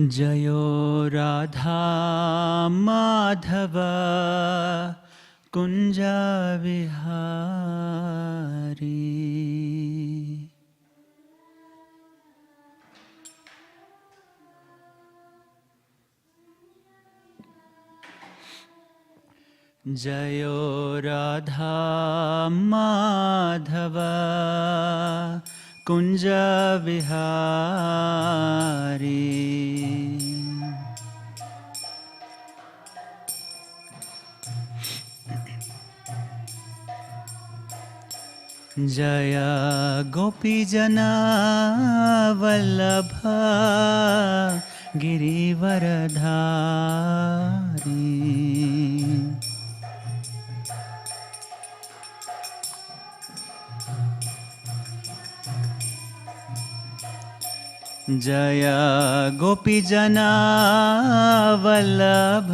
जयो राधा माधव कुंज विहारी। जयो राधा माधव कुंज विहारी। जय गोपीजना वल्लभ गिरिवरधारी। जय गोपीजना वल्लभ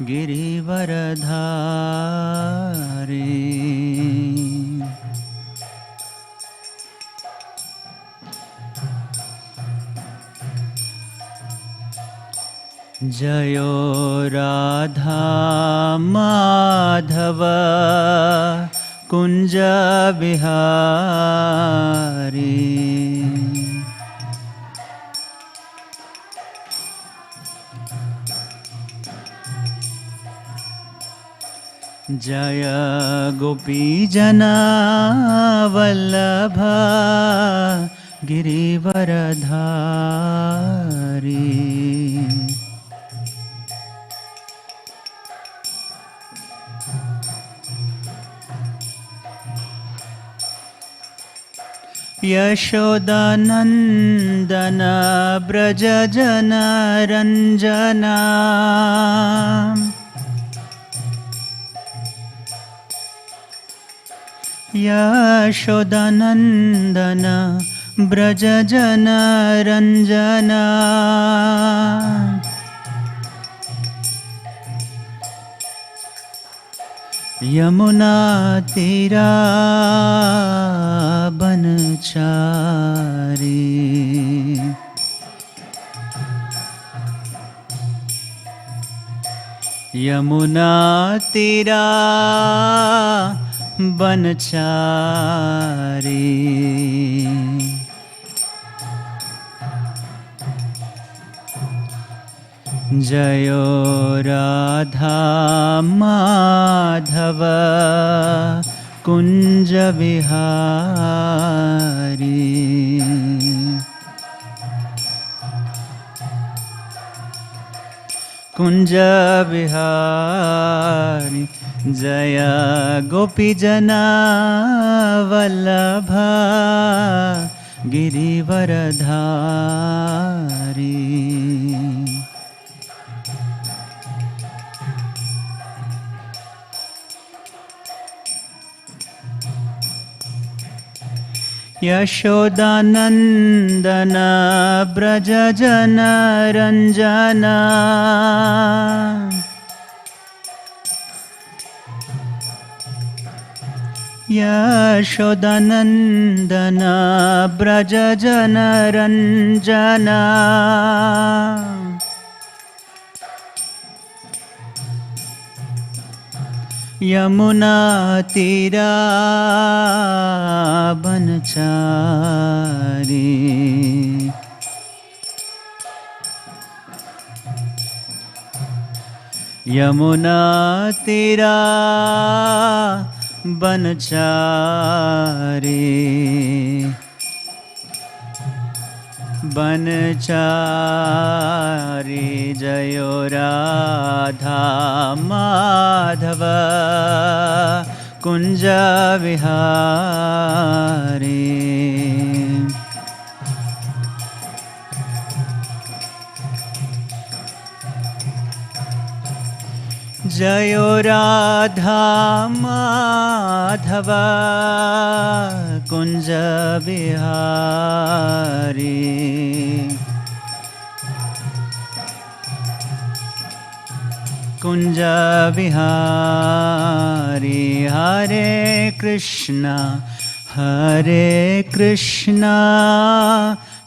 गिरिवरधारी। जयो राधा माधव कुंज विहारी। जय गोपीजना वल्लभ गिरिवरधारी। यशोदानंदन ब्रज जन रंजना। यशोदानंदन ब्रज जन रंजना। यमुना तीरा बनचारी। यमुना तीरा बनचारी। जयो राधा माधव कुंज विहारी। कुंज विहारी। जय गोपीजना वल्लभ गिरिवरधारी। यशोदानंदन ब्रज जन रंजना। यशोदानंदन ब्रज जन रंजना। यमुना तीरा बनचारी। यमुना तीरा बनचारी। बनचारी। जयो राधा माधव कुंज विहारी। जयो राधा माधव कुंज विहारी। कुंज विहारी। हरे Krishna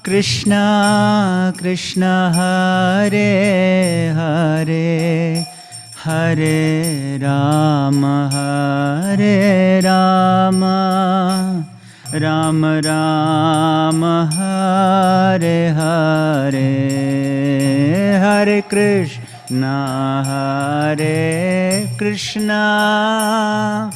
Krishna Krishna Hare Hare Hare Rama Hare Rama Rama Rama Hare Hare Hare Krishna Hare Krishna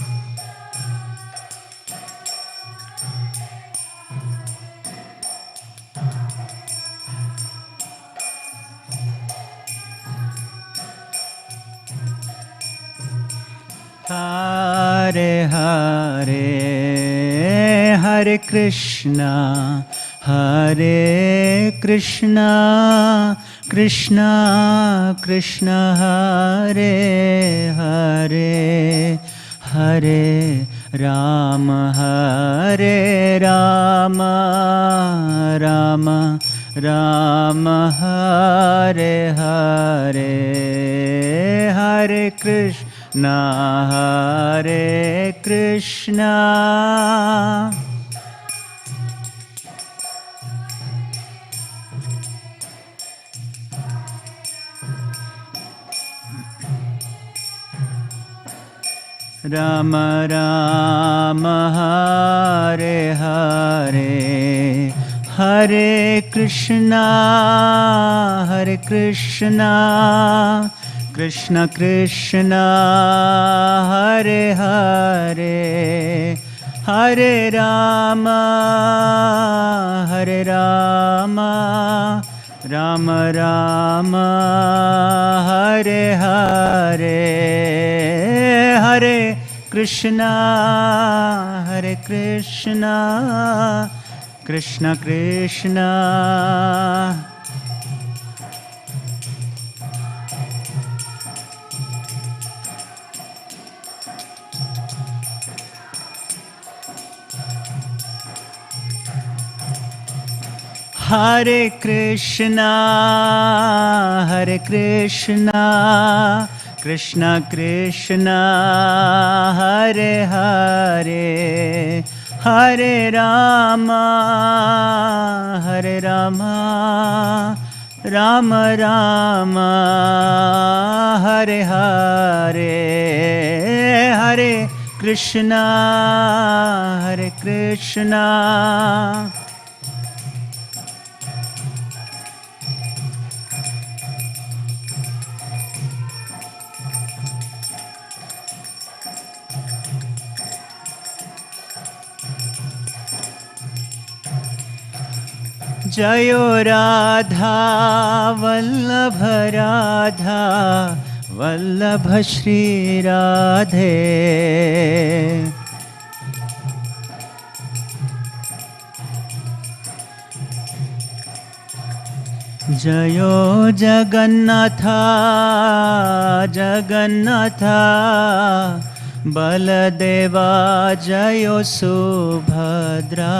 Hare Hare Hare Krishna Hare Krishna Krishna Krishna Hare Hare Hare Rama Hare Rama Rama Rama Hare Hare Hare Krishna Hare Krishna Rama Rama Hare Hare Hare Krishna Krishna Krishna Hare Hare Hare Rama Rama Rama Hare Hare Hare Krishna Krishna Krishna Hare Krishna Krishna Krishna Hare Hare Hare Rama Rama Rama Hare Hare Hare Krishna Jayo Radha Vallabha Radha Vallabha Shri Radhe Jayo Jagannatha Jagannatha Baladeva Jayo Subhadra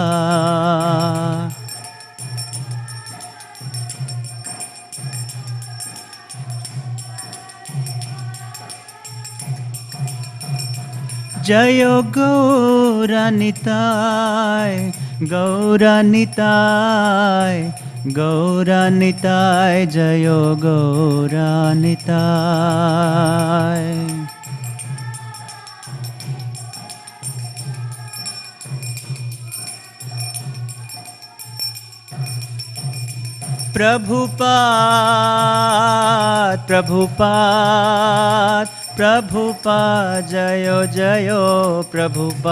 Jayo Gauranitai Gauranitai Gauranitai Jayo Gauranitai Prabhupada Prabhupada Prabhupada Jayo Jayo Prabhupada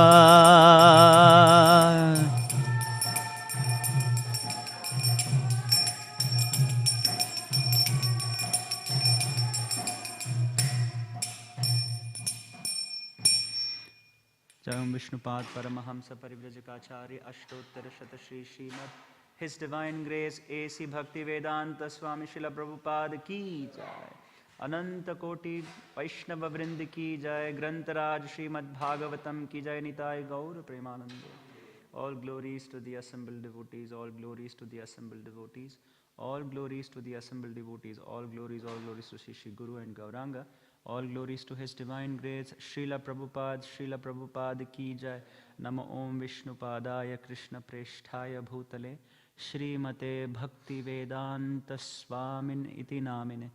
Jayam Vishnupad Paramahamsa Parivrajakaacharya Ashtottara Shata Shri Śrīmad His Divine Grace A.C. Bhaktivedanta Swami Srila Prabhupada Ki Jai Ananta Koti Vaishnava Vrind Ki Jai Grantaraj Śrīmad Bhāgavatam Ki Jai Nitai Gaur Premanande All glories to the assembled devotees, all glories to the assembled devotees, all glories to the assembled devotees, all glories to Shri Guru and Gauranga, all glories to His Divine Grace, Srila Prabhupada Ki Jai, Namo Om Vishnupadaya Krishna Preshthaya Bhutale, Śrīmate Bhaktivedanta Swamin iti namine.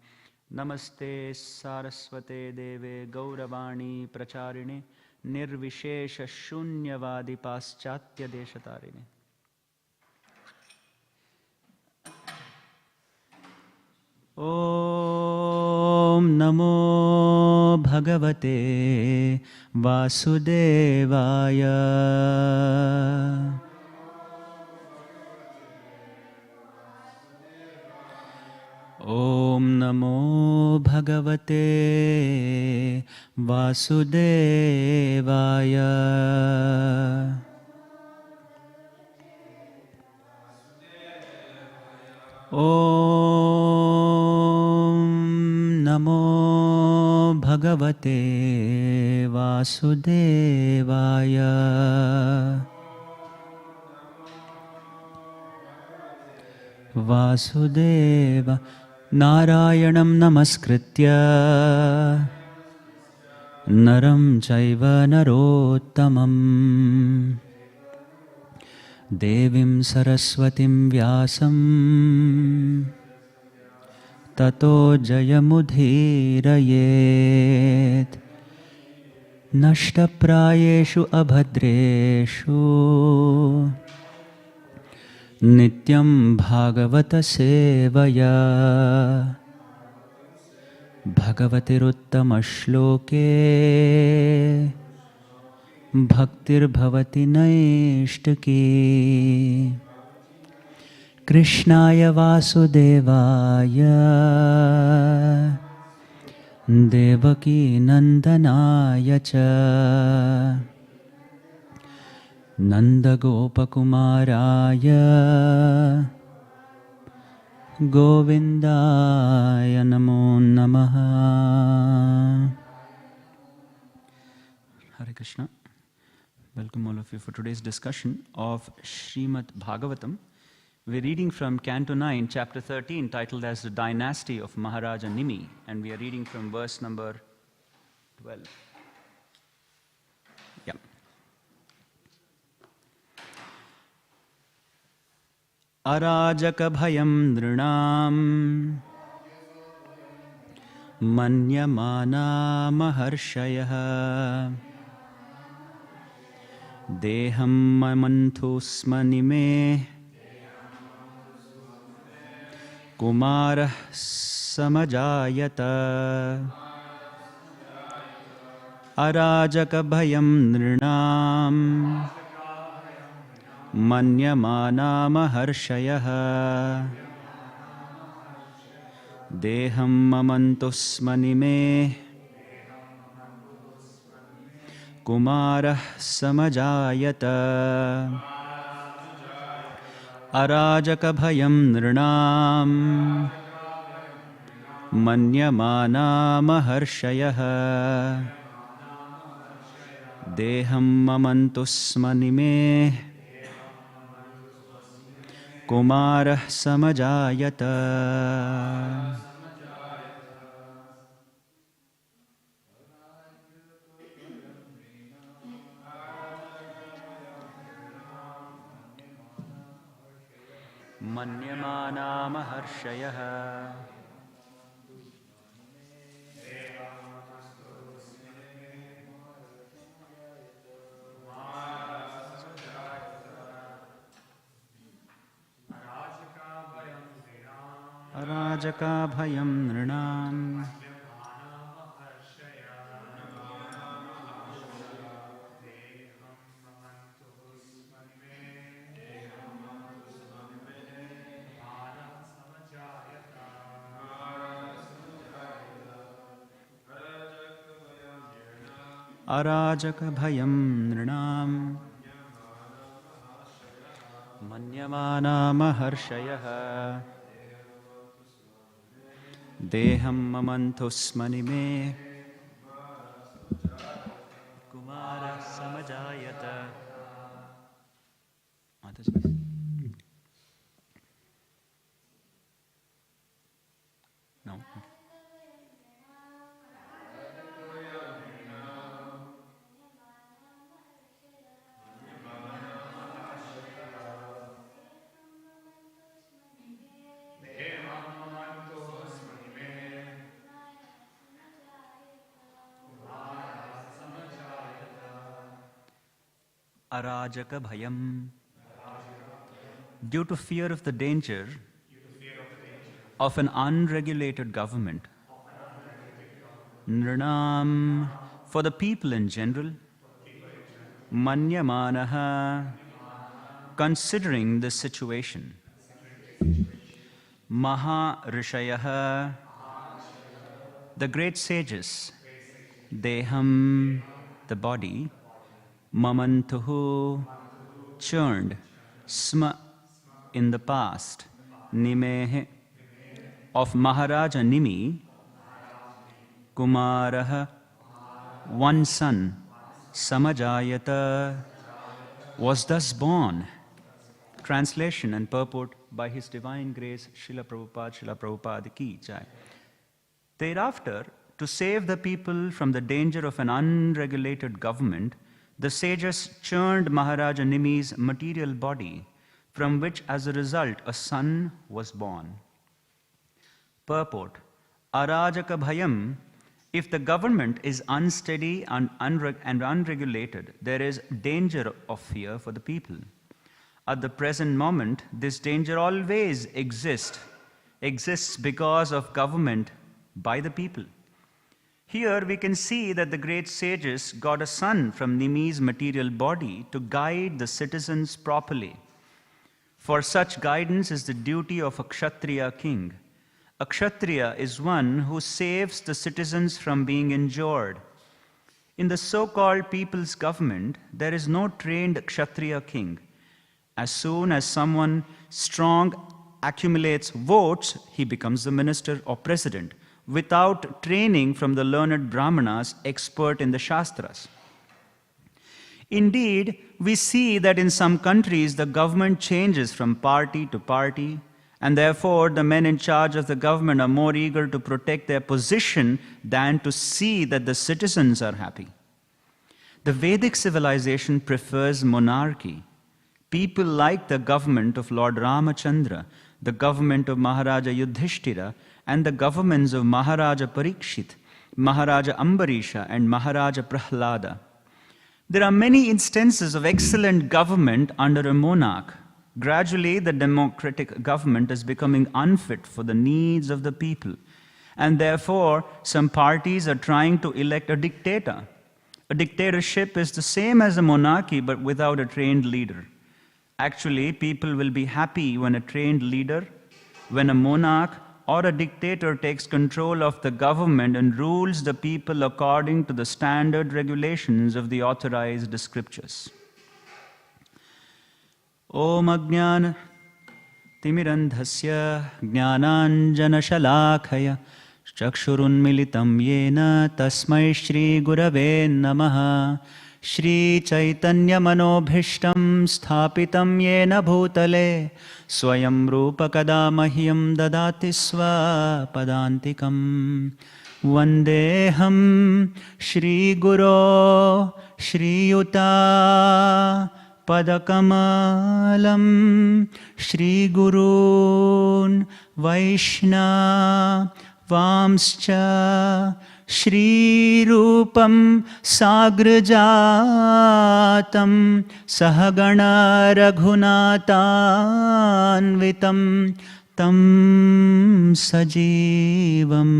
Namaste Saraswate Deve Gauravani Pracharine Nirvishesha Shunyavadi Paschatya Deshatarine. Om Namo Bhagavate Vasudevaya. Om Namo Bhagavate Vasudevaya. Om Namo Bhagavate Vasudevaya. Vasudeva Narayanam Namaskritya Naram Chaiva Narottamam Devim Saraswatim Vyasam Tato Jayamudhirayet Nashtaprayeshu Abhadreshu Nityam Bhagavata Sevaya Bhagavatiruttama Shloke Bhaktir Bhavati Naishtaki Krishnaya Vasudevaya Devaki Nandanaya Cha Nanda Gopakumaraya Govindaya Namo Namaha. Hare Krishna. Welcome all of you for today's discussion of Śrīmad Bhāgavatam. We're reading from Canto 9, Chapter 13, titled as The Dynasty of Maharaja Nimi, and we are reading from verse number 12. Yeah. Arajaka bhayam nrinam manyamana maharshayah deham mamanthusmanime kumarah samajayata. Arajaka bhayam nrinam Manyamana maharshayah Deham mamantusmanime Kumarah samajayata. Arajaka bhayam nrinam Manyamana maharshayah Deham mamantusmanime Kumarah samajayata. Manyamana maharshayah Arajaka bhayam nrinam Arajaka bhayam nrinam Manyamana maharshayah Deham mamanthusmanime Kumara samajayata. No. arajaka bhayam. Due to fear of the danger of an unregulated government, nrinam, for the people in general, manyamanaha, considering this situation, maha rishayaha, the great sages, deham, the body, mamantuhu, churned, sma, in the past, nimehe, of Maharaja Nimi, Kumaraha, one son, Samajayata, was thus born. Translation and purport by His Divine Grace, Srila Prabhupada Ki Jai. Thereafter, to save the people from the danger of an unregulated government, the sages churned Maharaja Nimi's material body, from which as a result a son was born. Purport: Arajaka bhayam, if the government is unsteady and unregulated, there is danger of fear for the people. At the present moment, this danger always exists because of government by the people. Here we can see that the great sages got a son from Nimi's material body to guide the citizens properly. For such guidance is the duty of a Kshatriya king. A Kshatriya is one who saves the citizens from being injured. In the so-called people's government, there is no trained Kshatriya king. As soon as someone strong accumulates votes, he becomes the minister or president, without training from the learned Brahmanas expert in the Shastras. Indeed, we see that in some countries the government changes from party to party, and therefore the men in charge of the government are more eager to protect their position than to see that the citizens are happy. The Vedic civilization prefers monarchy. People like the government of Lord Ramachandra, the government of Maharaja Yudhishthira, and the governments of Maharaja Parikshit, Maharaja Ambarisha, and Maharaja Prahlada. There are many instances of excellent government under a monarch. Gradually, the democratic government is becoming unfit for the needs of the people, and therefore some parties are trying to elect a dictator. A dictatorship is the same as a monarchy but without a trained leader. Actually, people will be happy when a trained leader, when a monarch or a dictator takes control of the government and rules the people according to the standard regulations of the authorized scriptures. Om Ajnana Timirandhasya Jnananjana Shalakaya Chakshurunmilitam Yena Tasmai Shri Gurave Namaha Shri Chaitanya Manobhishtam Sthapitam Yena Bhutale Swayam Rupa Kadamahyam Dadati Sva Padantikam Vandeham Shri Guru Shri Yuta Padakamalam Shri Gurun Vaishna Vamscha Shri Rupam Sagrajatam Sahagana Raghunathanvitam Tam Sajivam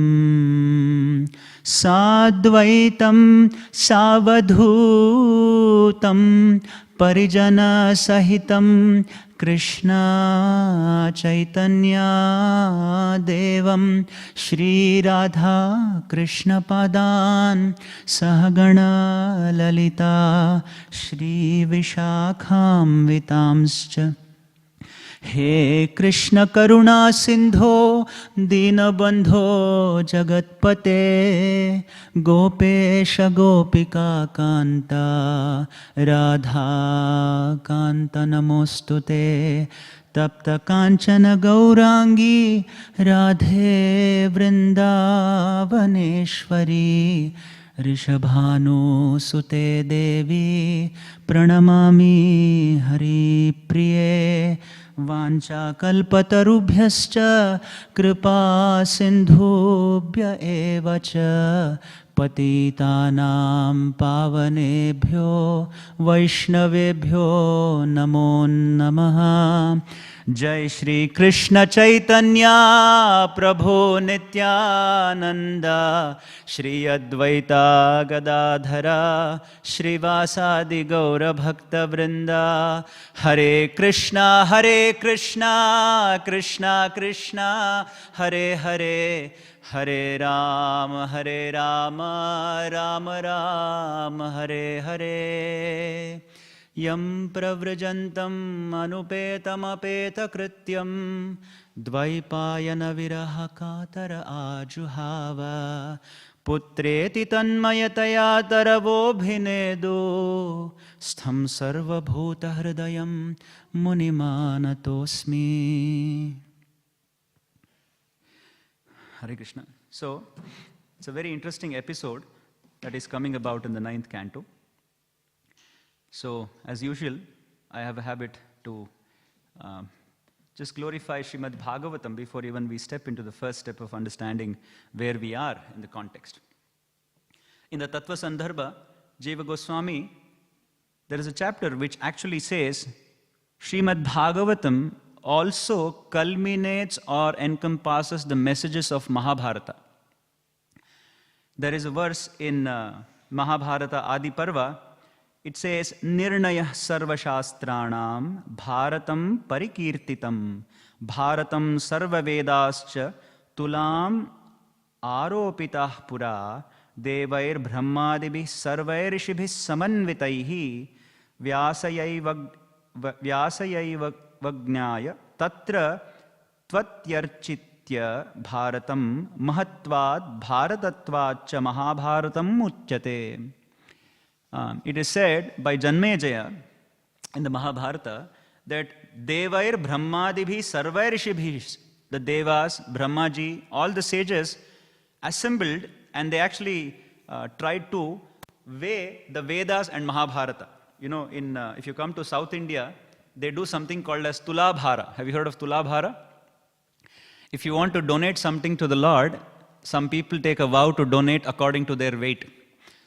Sadvaitam Savadhutam Parijana Sahitam Krishna Chaitanya Devam Shri Radha Krishna Padan Sahagana Lalita Shri Vishakham Vitamscha He Krishna Karuna Sindho Dinabandho Jagatpate Gopesha Gopika Kanta Radha Kanta Namostute Tapta Kanchana Gaurangi Radhe Vrindavaneshwari Rishabhanu Sute Devi Pranamami Hari Priye Vanchakalpatarubhyascha kripa sindhubhya eva cha patitanam pavanebhyo vaishnavebhyo namo namaha. Jai Shri Krishna Chaitanya Prabhu Nityananda Shri Advaita Gadadhara Shri Vasadi Gaura Bhakta Vrinda. Hare Krishna Krishna Krishna Hare Hare, Hare Rama Rama Rama Hare Hare. Yam pravrajantam anupetam apeta krityam dvaipayana viraha katara ajuhava putreti tanmayataya taravo bhinedu stham sarva bhuta hridayam munimanatosmi. Hare Krishna. So, it's a very interesting episode that is coming about in the 9th canto. So, as usual, I have a habit to just glorify Śrīmad Bhāgavatam before even we step into the first step of understanding where we are in the context. In the Tattva Sandarbha, Jiva Goswami, there is a chapter which actually says Śrīmad Bhāgavatam also culminates or encompasses the messages of Mahabharata. There is a verse in Mahabharata Adi Parva. It says, Nirnayah sarva shastranam bharatam parikirtitam bharatam sarva vedascha tulam aropitah pura devair brahmadibhi sarvair rishibhis samanvitaihi vyasayai vajnaya tatra tvatyarchitya bharatam mahatvad bharatatvad cha mahabharatam uchyate. It is said by Janmejaya in the Mahabharata that Devair Brahmadibhi Sarvair Rishibhi, the Devas, Brahmaji, all the sages assembled and they actually tried to weigh the Vedas and Mahabharata. You know, if you come to South India, they do something called as Tulabhara. Have you heard of Tulabhara? If you want to donate something to the Lord, some people take a vow to donate according to their weight.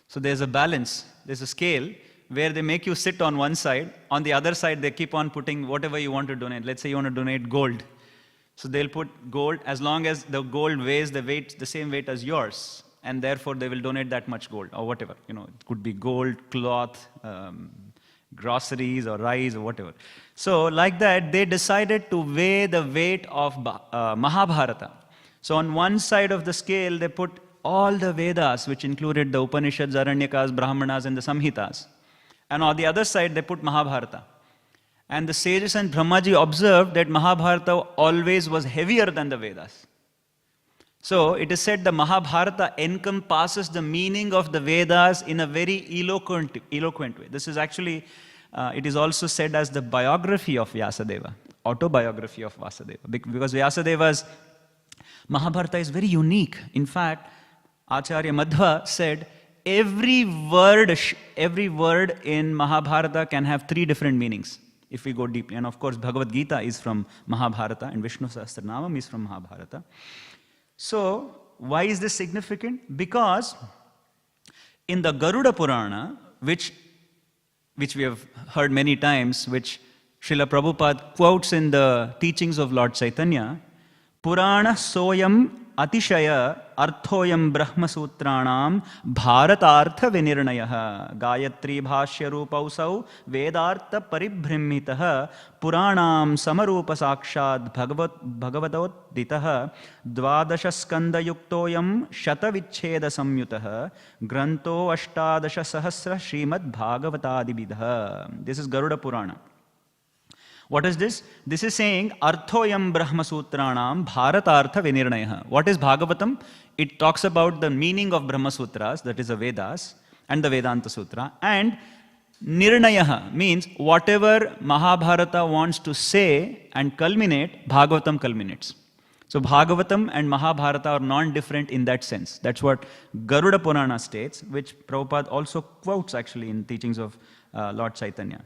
So there's a balance. There's a scale where they make you sit on one side. On the other side, they keep on putting whatever you want to donate. Let's say you want to donate gold. So they'll put gold as long as the gold weighs the same weight as yours. And therefore, they will donate that much gold or whatever. You know, it could be gold, cloth, groceries or rice or whatever. So like that, they decided to weigh the weight of Mahabharata. So on one side of the scale, they put all the Vedas, which included the Upanishads, Aranyakas, Brahmanas, and the Samhitas. And on the other side, they put Mahabharata. And the sages and Brahmaji observed that Mahabharata always was heavier than the Vedas. So it is said the Mahabharata encompasses the meaning of the Vedas in a very eloquent way. This is actually, it is also said as the biography of Vyasadeva, autobiography of Vyasadeva. Because Vyasadeva's Mahabharata is very unique. In fact, Acharya Madhva said, every word in Mahabharata can have 3 different meanings, if we go deeply. And of course, Bhagavad Gita is from Mahabharata, and Vishnu Sahasranamam is from Mahabharata. So, why is this significant? Because in the Garuda Purana, which we have heard many times, which Srila Prabhupada quotes in the teachings of Lord Chaitanya, Purana soyam atishaya arthoyam brahma sutranam bharatartha vinirnayah gayatri bhashya rupausau vedartha paribhrimitah puranam samarupa sakshad bhagavadoditah dvadasha skanda yuktoyam shatavicheda samyutah granto ashtadasha sahasra Śrīmad Bhāgavatādibidha. This is Garuda Purana. What is this? This is saying Arthoyam Brahma Sutranam Bharatartha Vinirnayah. What is Bhagavatam? It talks about the meaning of Brahma Sutras, that is the Vedas, and the Vedanta Sutra. And Nirnayah means whatever Mahabharata wants to say and culminate, Bhagavatam culminates. So Bhagavatam and Mahabharata are non-different in that sense. That's what Garuda Purana states, which Prabhupada also quotes actually in teachings of Lord Chaitanya.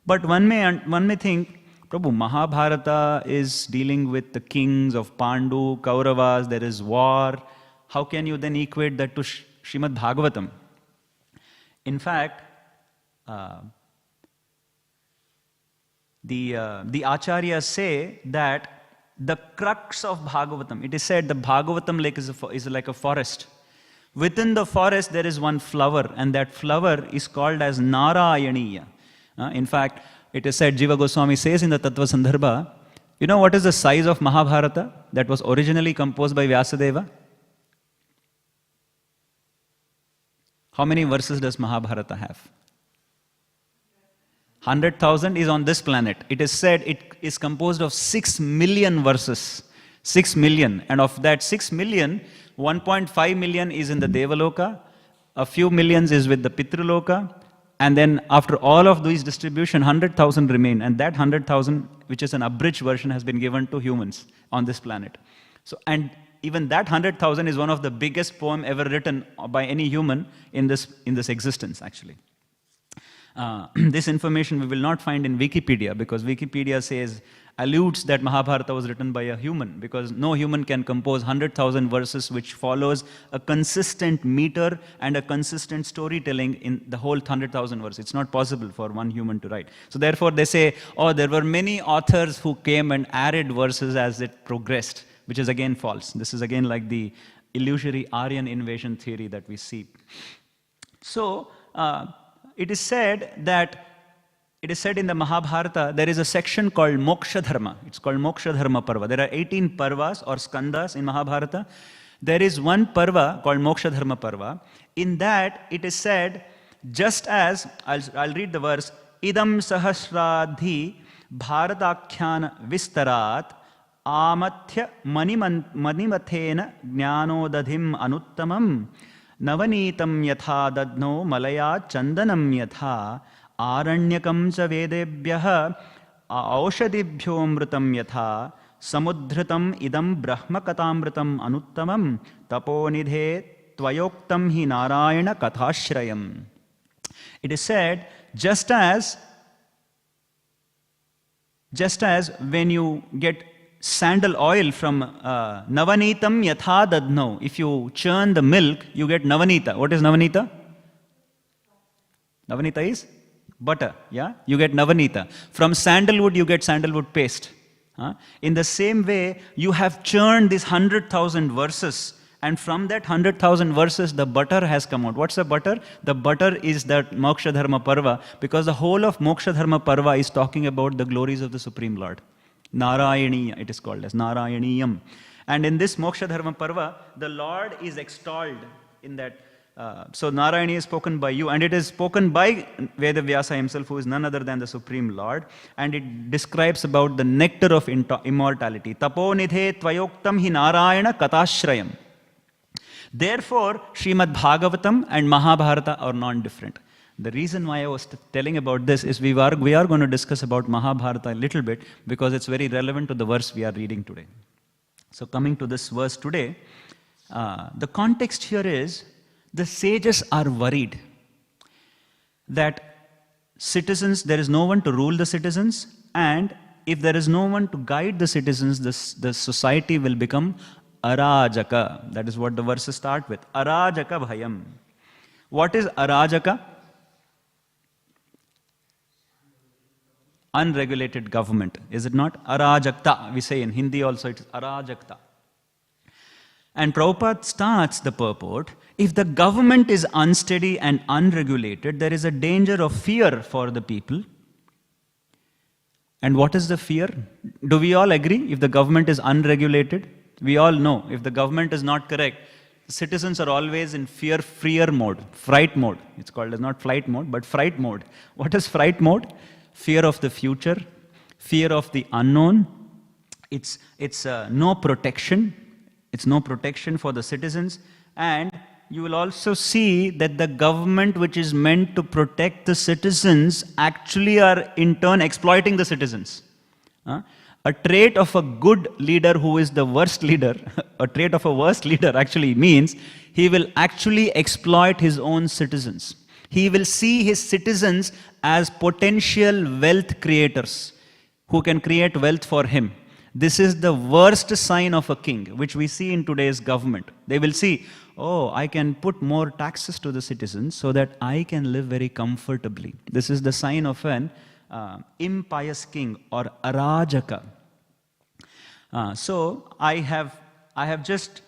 But one may think, Prabhu, Mahabharata is dealing with the kings of Pandu, Kauravas, there is war. How can you then equate that to Śrīmad Bhāgavatam? In fact, the Acharyas say that the crux of Bhagavatam, it is said the Bhagavatam is like a forest. Within the forest there is one flower, and that flower is called as Narayaniya. In fact, it is said, Jiva Goswami says in the Tattva Sandarbha, you know what is the size of Mahabharata that was originally composed by Vyasadeva? How many verses does Mahabharata have? 100,000 is on this planet. It is said it is composed of 6 million verses. 6 million. And of that 6 million, 1.5 million is in the Devaloka, a few millions is with the Pitraloka, and then after all of these distribution, 100,000 remain. And that 100,000, which is an abridged version, has been given to humans on this planet. So, and even that 100,000 is one of the biggest poem ever written by any human in this existence, actually. This information we will not find in Wikipedia, because Wikipedia alludes that Mahabharata was written by a human, because no human can compose 100,000 verses which follows a consistent meter and a consistent storytelling in the whole 100,000 verses. It's not possible for one human to write. So therefore they say, oh, there were many authors who came and added verses as it progressed, which is again false. This is again like the illusory Aryan invasion theory that we see. So, it is said in the Mahabharata, there is a section called Moksha Dharma. It's called Moksha Dharma Parva. There are 18 Parvas or Skandas in Mahabharata. There is one Parva called Moksha Dharma Parva. In that, it is said, just as, I'll read the verse, Idam Sahasradhi Bharatakhyana Vistarat Amathya Manimathena Jnanodadhim Anuttamam Navanitam yatha dadno malaya chandanam yatha aranyakam cha vedebhyah aushadibhyo mritam yatha samudhritam idam brahmakatamritam anuttamam taponidhe tvayoktam hi narayana kathashrayam. It is said, just as when you get sandal oil from Navanitam yatha dadno. If you churn the milk, you get Navanita. What is Navanita? Navanita is butter. Yeah? You get Navanita. From sandalwood, you get sandalwood paste. In the same way, you have churned these 100,000 verses, and from that 100,000 verses, the butter has come out. What's the butter? The butter is that Moksha Dharma Parva, because the whole of Moksha Dharma Parva is talking about the glories of the Supreme Lord. Narayaniya, it is called as Narayaniyam. And in this Moksha Dharma Parva, the Lord is extolled in that. So Narayaniya is spoken by you, and it is spoken by Vedavyasa himself, who is none other than the Supreme Lord. And it describes about the nectar of immortality. Taponidhe tvayoktam hi Narayana katashrayam. Therefore, Śrīmad Bhāgavatam and Mahabharata are non-different. The reason why I was telling about this is we are going to discuss about Mahabharata a little bit, because it's very relevant to the verse we are reading today. So coming to this verse today, the context here is the sages are worried that citizens, there is no one to rule the citizens, and if there is no one to guide the citizens, the society will become arajaka. That is what the verses start with. Arajaka bhayam. What is arajaka? Unregulated government, is it not? Arajakta, we say in Hindi also, it is Arajakta. And Prabhupada starts the purport, if the government is unsteady and unregulated, there is a danger of fear for the people. And what is the fear? Do we all agree if the government is unregulated? We all know if the government is not correct, the citizens are always in fear mode, fright mode. It's called as not flight mode, but fright mode. What is fright mode? Fear of the future, fear of the unknown. It's no protection. It's no protection for the citizens. And you will also see that the government which is meant to protect the citizens actually are in turn exploiting the citizens. A trait of a good leader who is the worst leader, a trait of a worst leader actually means he will actually exploit his own citizens. He will see his citizens as potential wealth creators who can create wealth for him. This is the worst sign of a king, which we see in today's government. They will see, oh, I can put more taxes to the citizens so that I can live very comfortably. This is the sign of an impious king or arajaka. So I've just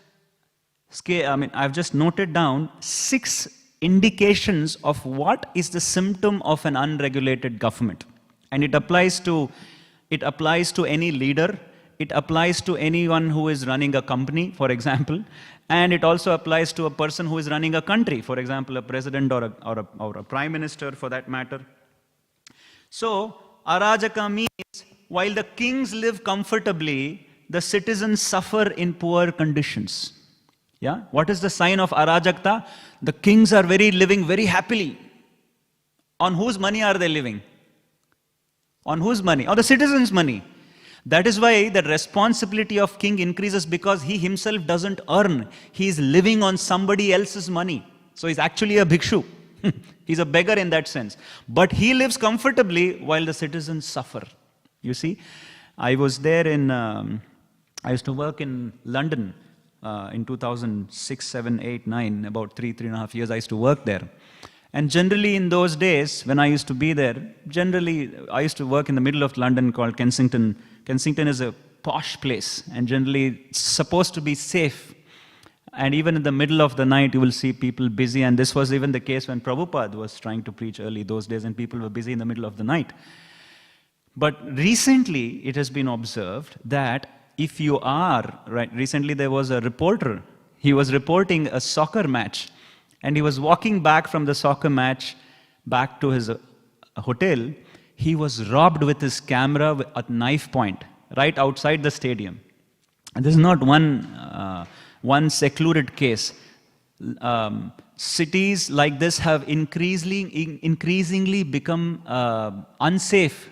noted down 6 indications of what is the symptom of an unregulated government, and it applies to any leader. It applies to anyone who is running a company, for example, and it also applies to a person who is running a country, for example, a president or a prime minister, for that matter. So, arajaka means while the kings live comfortably, the citizens suffer in poor conditions. Yeah? What is the sign of arajakta? The kings are living very happily. On whose money are they living? On whose money? On the citizens' money. That is why the responsibility of king increases, because he himself doesn't earn. He is living on somebody else's money. So he's actually a bhikshu. He's a beggar in that sense. But he lives comfortably while the citizens suffer. You see, I was there I used to work in London in 2006, 7, 8, 9, about 3.5 years I used to work there. And generally in those days, when I used to be there, generally I used to work in the middle of London called Kensington. Kensington is a posh place, and generally it's supposed to be safe. And even in the middle of the night, you will see people busy. And this was even the case when Prabhupada was trying to preach early those days, and people were busy in the middle of the night. But recently, it has been observed that if you are, recently there was a reporter. He was reporting a soccer match. And he was walking back from the soccer match back to his hotel. He was robbed with his camera at knife point, right outside the stadium. And this is not one secluded case. Cities like this have increasingly become unsafe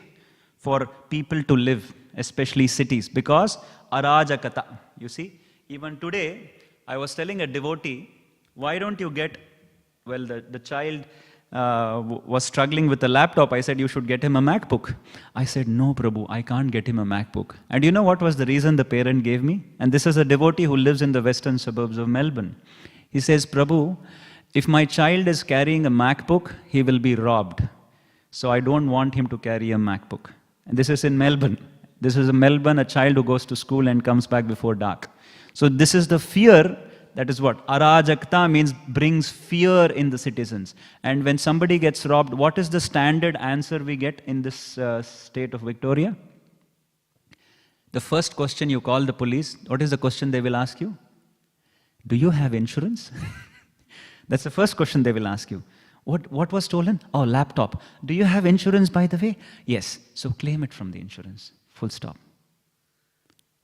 for people to live, especially cities, because arajakata. You see, even today, I was telling a devotee, why don't you get, well, the child was struggling with a laptop. I said, you should get him a MacBook. I said, no, Prabhu, I can't get him a MacBook. And you know what was the reason the parent gave me? And this is a devotee who lives in the western suburbs of Melbourne. He says, Prabhu, if my child is carrying a MacBook, he will be robbed. So I don't want him to carry a MacBook. And this is in Melbourne. This is in Melbourne, a child who goes to school and comes back before dark. So this is the fear. That is what arajakta means, brings fear in the citizens. And when somebody gets robbed, what is the standard answer we get in this state of Victoria? The first question you call the police, what is the question they will ask you? Do you have insurance? That's the first question they will ask you. What was stolen? Oh, laptop. Do you have insurance, by the way? Yes. So claim it from the insurance. Full stop.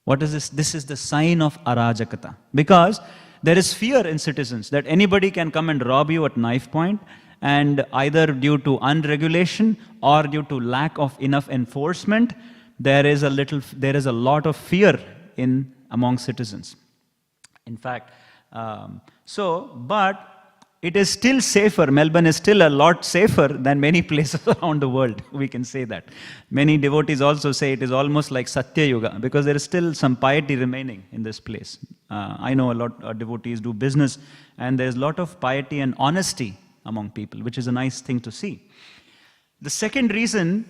What is this? This is the sign of arajakata. Because there is fear in citizens that anybody can come and rob you at knife point, and either due to unregulation or due to lack of enough enforcement, there is a lot of fear among citizens. In fact, but it is still safer. Melbourne is still a lot safer than many places around the world. We can say that. Many devotees also say it is almost like Satya Yuga, because there is still some piety remaining in this place. I know a lot of devotees do business, and there is a lot of piety and honesty among people, which is a nice thing to see. The second reason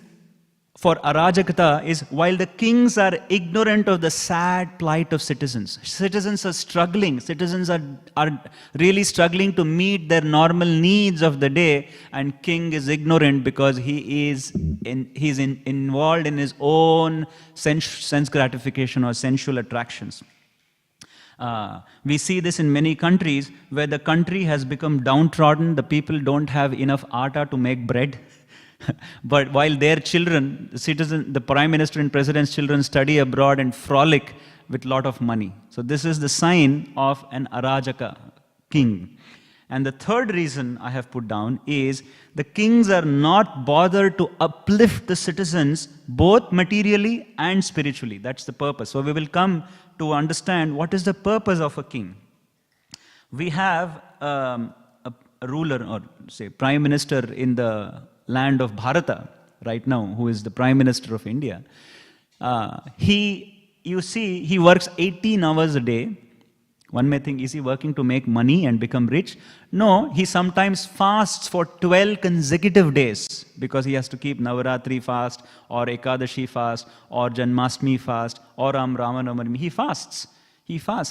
for arajakata is while the kings are ignorant of the sad plight of citizens. Citizens are struggling. Citizens are really struggling to meet their normal needs of the day, and king is ignorant because he's involved in his own sense gratification or sensual attractions. We see this in many countries where the country has become downtrodden. The people don't have enough atta to make bread. But while their children, the prime minister and president's children study abroad and frolic with a lot of money. So this is the sign of an arajaka king. And the third reason I have put down is the kings are not bothered to uplift the citizens both materially and spiritually. That's the purpose. So we will come to understand what is the purpose of a king. We have a ruler, or say prime minister in the land of Bharata right now, who is the Prime Minister of India. he works 18 hours a day. One may think, is he working to make money and become rich? No, he sometimes fasts for 12 consecutive days because he has to keep Navaratri fast or Ekadashi fast or Janmashtami fast or Ramanavami. He fasts.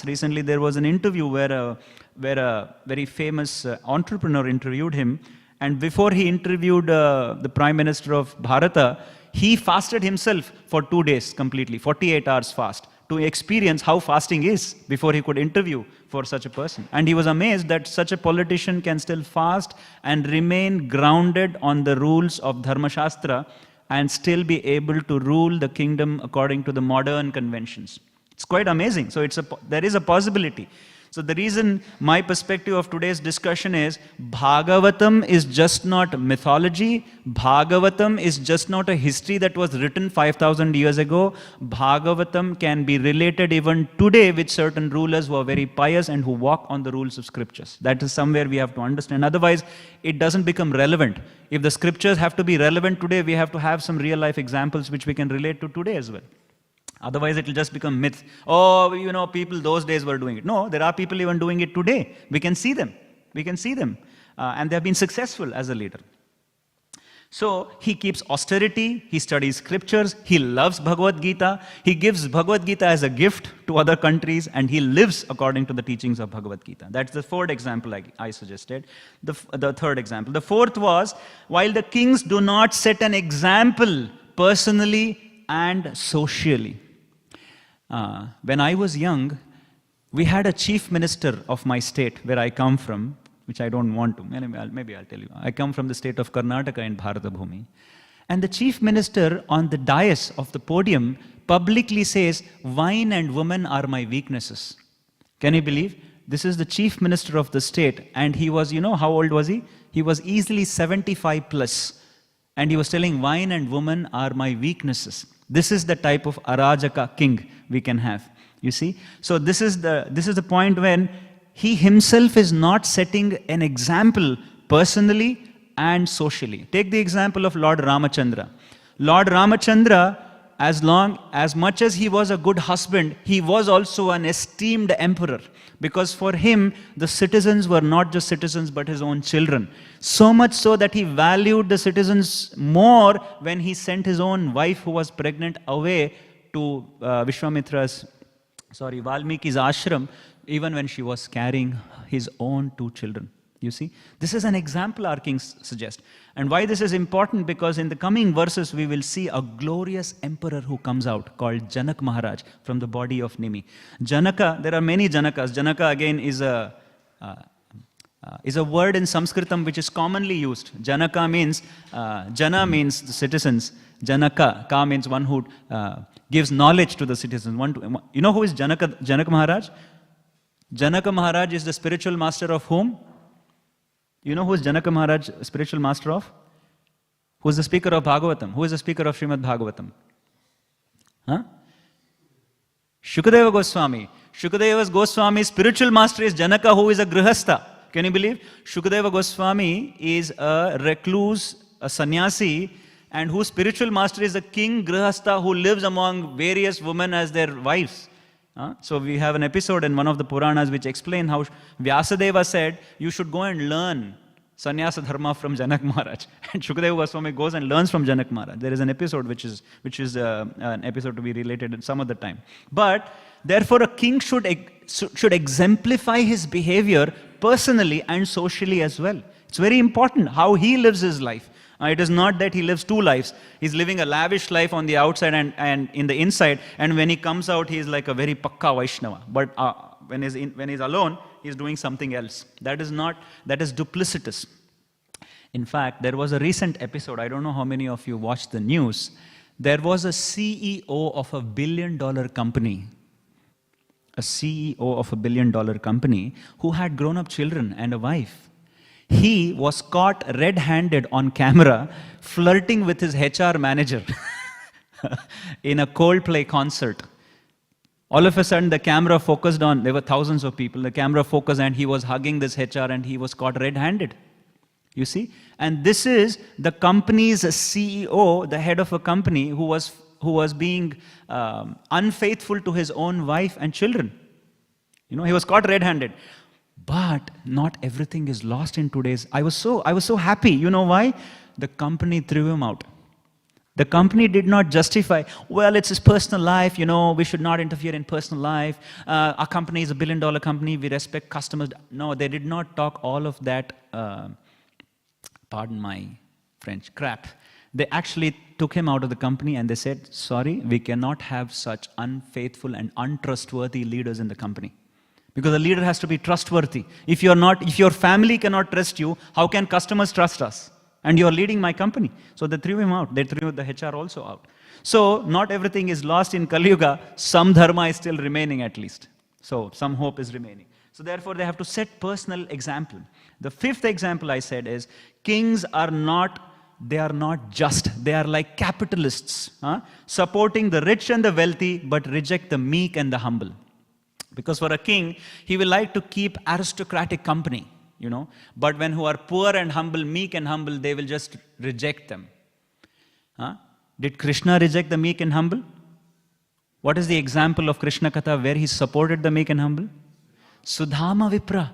Recently there was an interview where a very famous entrepreneur interviewed him, and before he interviewed the Prime Minister of Bharata, he fasted himself for 2 days completely, 48 hours fast, to experience how fasting is before he could interview for such a person. And he was amazed that such a politician can still fast and remain grounded on the rules of Dharma Shastra and still be able to rule the kingdom according to the modern conventions. It's quite amazing. So there is a possibility. So the reason my perspective of today's discussion is Bhagavatam is just not mythology. Bhagavatam is just not a history that was written 5,000 years ago. Bhagavatam can be related even today with certain rulers who are very pious and who walk on the rules of scriptures. That is somewhere we have to understand. Otherwise, it doesn't become relevant. If the scriptures have to be relevant today, we have to have some real life examples which we can relate to today as well. Otherwise, it will just become myth. Oh, people those days were doing it. No, there are people even doing it today. We can see them. And they have been successful as a leader. So, he keeps austerity, he studies scriptures, he loves Bhagavad Gita, he gives Bhagavad Gita as a gift to other countries, and he lives according to the teachings of Bhagavad Gita. That's the fourth example I suggested. The third example. The fourth was, while the kings do not set an example personally and socially. When I was young, we had a chief minister of my state where I come from, which I don't want to. Maybe I'll tell you. I come from the state of Karnataka in Bharata Bhumi. And the chief minister on the dais of the podium publicly says, wine and women are my weaknesses. Can you believe? This is the chief minister of the state. And he was, how old was he? He was easily 75 plus. And he was telling, wine and women are my weaknesses. This is the type of Arajaka king we can have. You see? So this is the point when he himself is not setting an example personally and socially. Take the example of Lord Ramachandra. Lord Ramachandra, as much as he was a good husband, he was also an esteemed emperor. Because for him, the citizens were not just citizens but his own children. So much so that he valued the citizens more when he sent his own wife who was pregnant away to Valmiki's ashram, even when she was carrying his own 2 children. You see, this is an example our kings suggest. And why this is important? Because in the coming verses, we will see a glorious emperor who comes out called Janak Maharaj from the body of Nimi. Janaka, there are many Janakas. Janaka again is a word in Sanskritam which is commonly used. Janaka means, Jana means the citizens. Janaka, Ka means one who gives knowledge to the citizens. You know who is Janak Maharaj? Janaka Maharaj is the spiritual master of whom? You know who is Janaka Maharaj, spiritual master of? Who is the speaker of Bhagavatam? Who is the speaker of Śrīmad Bhāgavatam? Shukadeva Goswami. Shukadeva Goswami's spiritual master is Janaka, who is a grihastha. Can you believe? Shukadeva Goswami is a recluse, a sannyasi, and whose spiritual master is a king grihastha who lives among various women as their wives. So we have an episode in one of the Puranas which explain how Vyasadeva said, you should go and learn sannyasa dharma from Janak Maharaj. And Shukadeva Goswami goes and learns from Janak Maharaj. There is an episode which is an episode to be related at some other time. But therefore a king should exemplify his behavior personally and socially as well. It's very important how he lives his life. It is not that he lives 2 lives. He's living a lavish life on the outside and in the inside. And when he comes out, he is like a very pakka Vaishnava. But when he's alone, he's doing something else. That is duplicitous. In fact, there was a recent episode. I don't know how many of you watched the news. There was a CEO of a $1 billion company. A CEO of a $1 billion company who had grown-up children and a wife. He was caught red-handed on camera flirting with his HR manager in a Coldplay concert. All of a sudden, the camera focused on, there were thousands of people, the camera focused and he was hugging this HR and he was caught red-handed. You see? And this is the company's CEO, the head of a company who was was being unfaithful to his own wife and children. He was caught red-handed. But not everything is lost in today's. I was so happy. You know why? The company threw him out. The company did not justify, well, it's his personal life, we should not interfere in personal life. Our company is a billion-dollar company, we respect customers. No, they did not talk all of that, pardon my French, crap. They actually took him out of the company and they said, sorry, we cannot have such unfaithful and untrustworthy leaders in the company. Because a leader has to be trustworthy. If your family cannot trust you, how can customers trust us? And you're leading my company. So they threw him out. They threw the HR also out. So not everything is lost in Kali Yuga. Some dharma is still remaining at least. So some hope is remaining. So therefore they have to set personal example. The fifth example I said is, kings are not just. They are like capitalists, supporting the rich and the wealthy, but reject the meek and the humble. Because for a king, he will like to keep aristocratic company. But when who are poor and humble, meek and humble, they will just reject them. Did Krishna reject the meek and humble? What is the example of Krishna Katha where he supported the meek and humble? Sudhama Vipra.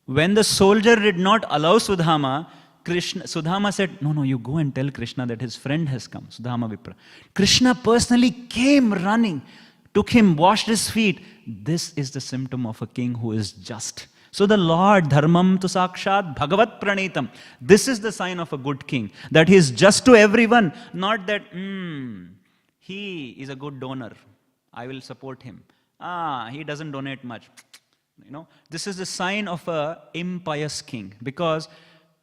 When the soldier did not allow Sudhama said, no, you go and tell Krishna that his friend has come, Sudhama Vipra. Krishna personally came running, took him, washed his feet. This is the symptom of a king who is just. So the Lord, dharmam tu sakshat bhagavat pranitam. This is the sign of a good king, that he is just to everyone, not that, he is a good donor, I will support him. He doesn't donate much. This is the sign of a impious king, because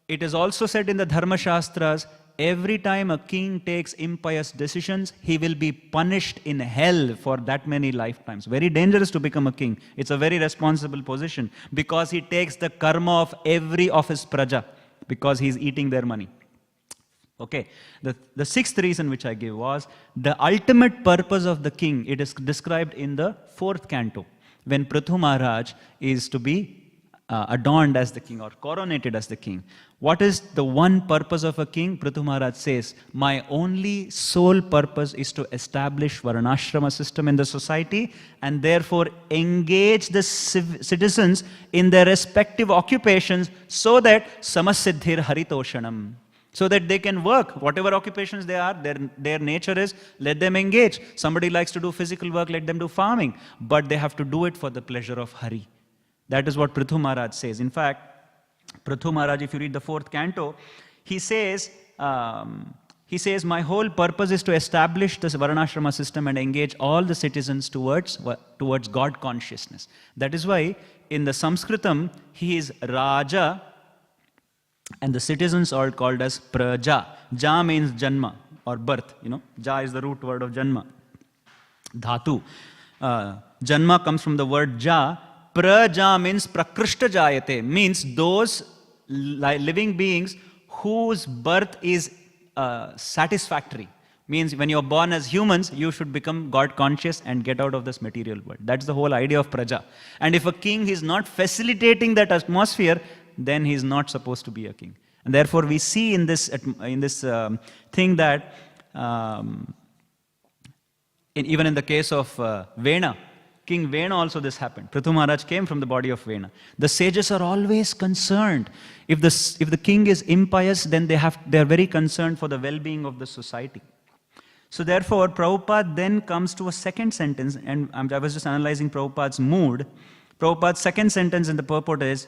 it is also said in the Dharma Shastras, every time a king takes impious decisions, he will be punished in hell for that many lifetimes. Very dangerous to become a king. It's a very responsible position, because he takes the karma of every of his praja, because he's eating their money. Okay, the sixth reason which I gave was, the ultimate purpose of the king, it is described in the 4th canto, when Prithu Maharaj is to be adorned as the king or coronated as the king. What is the one purpose of a king? Prithu Maharaj says, my only sole purpose is to establish Varnashrama system in the society, and therefore engage the citizens in their respective occupations, so that samasiddhir haritoshanam, so that they can work, whatever occupations they are, their nature is, let them engage. Somebody likes to do physical work, let them do farming, but they have to do it for the pleasure of Hari. That is what Prithu Maharaj says. In fact, Prithu Maharaj, if you read the 4th canto, he says, my whole purpose is to establish this Varnashrama system and engage all the citizens towards God consciousness. That is why in the Sanskritam, he is Raja, and the citizens are called as Praja. Ja means Janma, or birth. Ja is the root word of Janma. Dhatu. Janma comes from the word Ja. Praja means prakrishta jayate, means those living beings whose birth is satisfactory. Means when you're born as humans, you should become God conscious and get out of this material world. That's the whole idea of praja. And if a king is not facilitating that atmosphere, then he's not supposed to be a king. And therefore we see in this thing that even in the case of Vena, King Vena also this happened. Prithu Maharaj came from the body of Vena. The sages are always concerned. If the king is impious, then they are very concerned for the well-being of the society. So therefore, Prabhupada then comes to a second sentence, and I was just analyzing Prabhupada's mood. Prabhupada's second sentence in the purport is,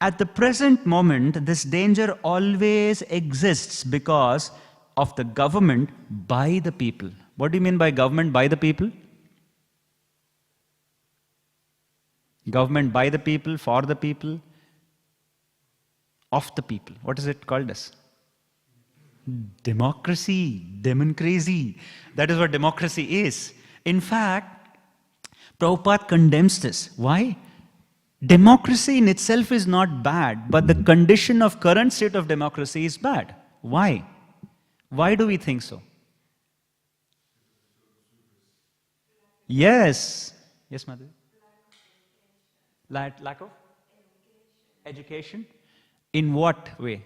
at the present moment, this danger always exists because of the government by the people. What do you mean by government by the people? Government by the people, for the people, of the people. What is it called as? Democracy, democracy. That is what democracy is. In fact, Prabhupada condemns this. Why? Democracy in itself is not bad, but the condition of current state of democracy is bad. Why? Why do we think so? Yes. Yes, Madhu. Lack of education? In what way?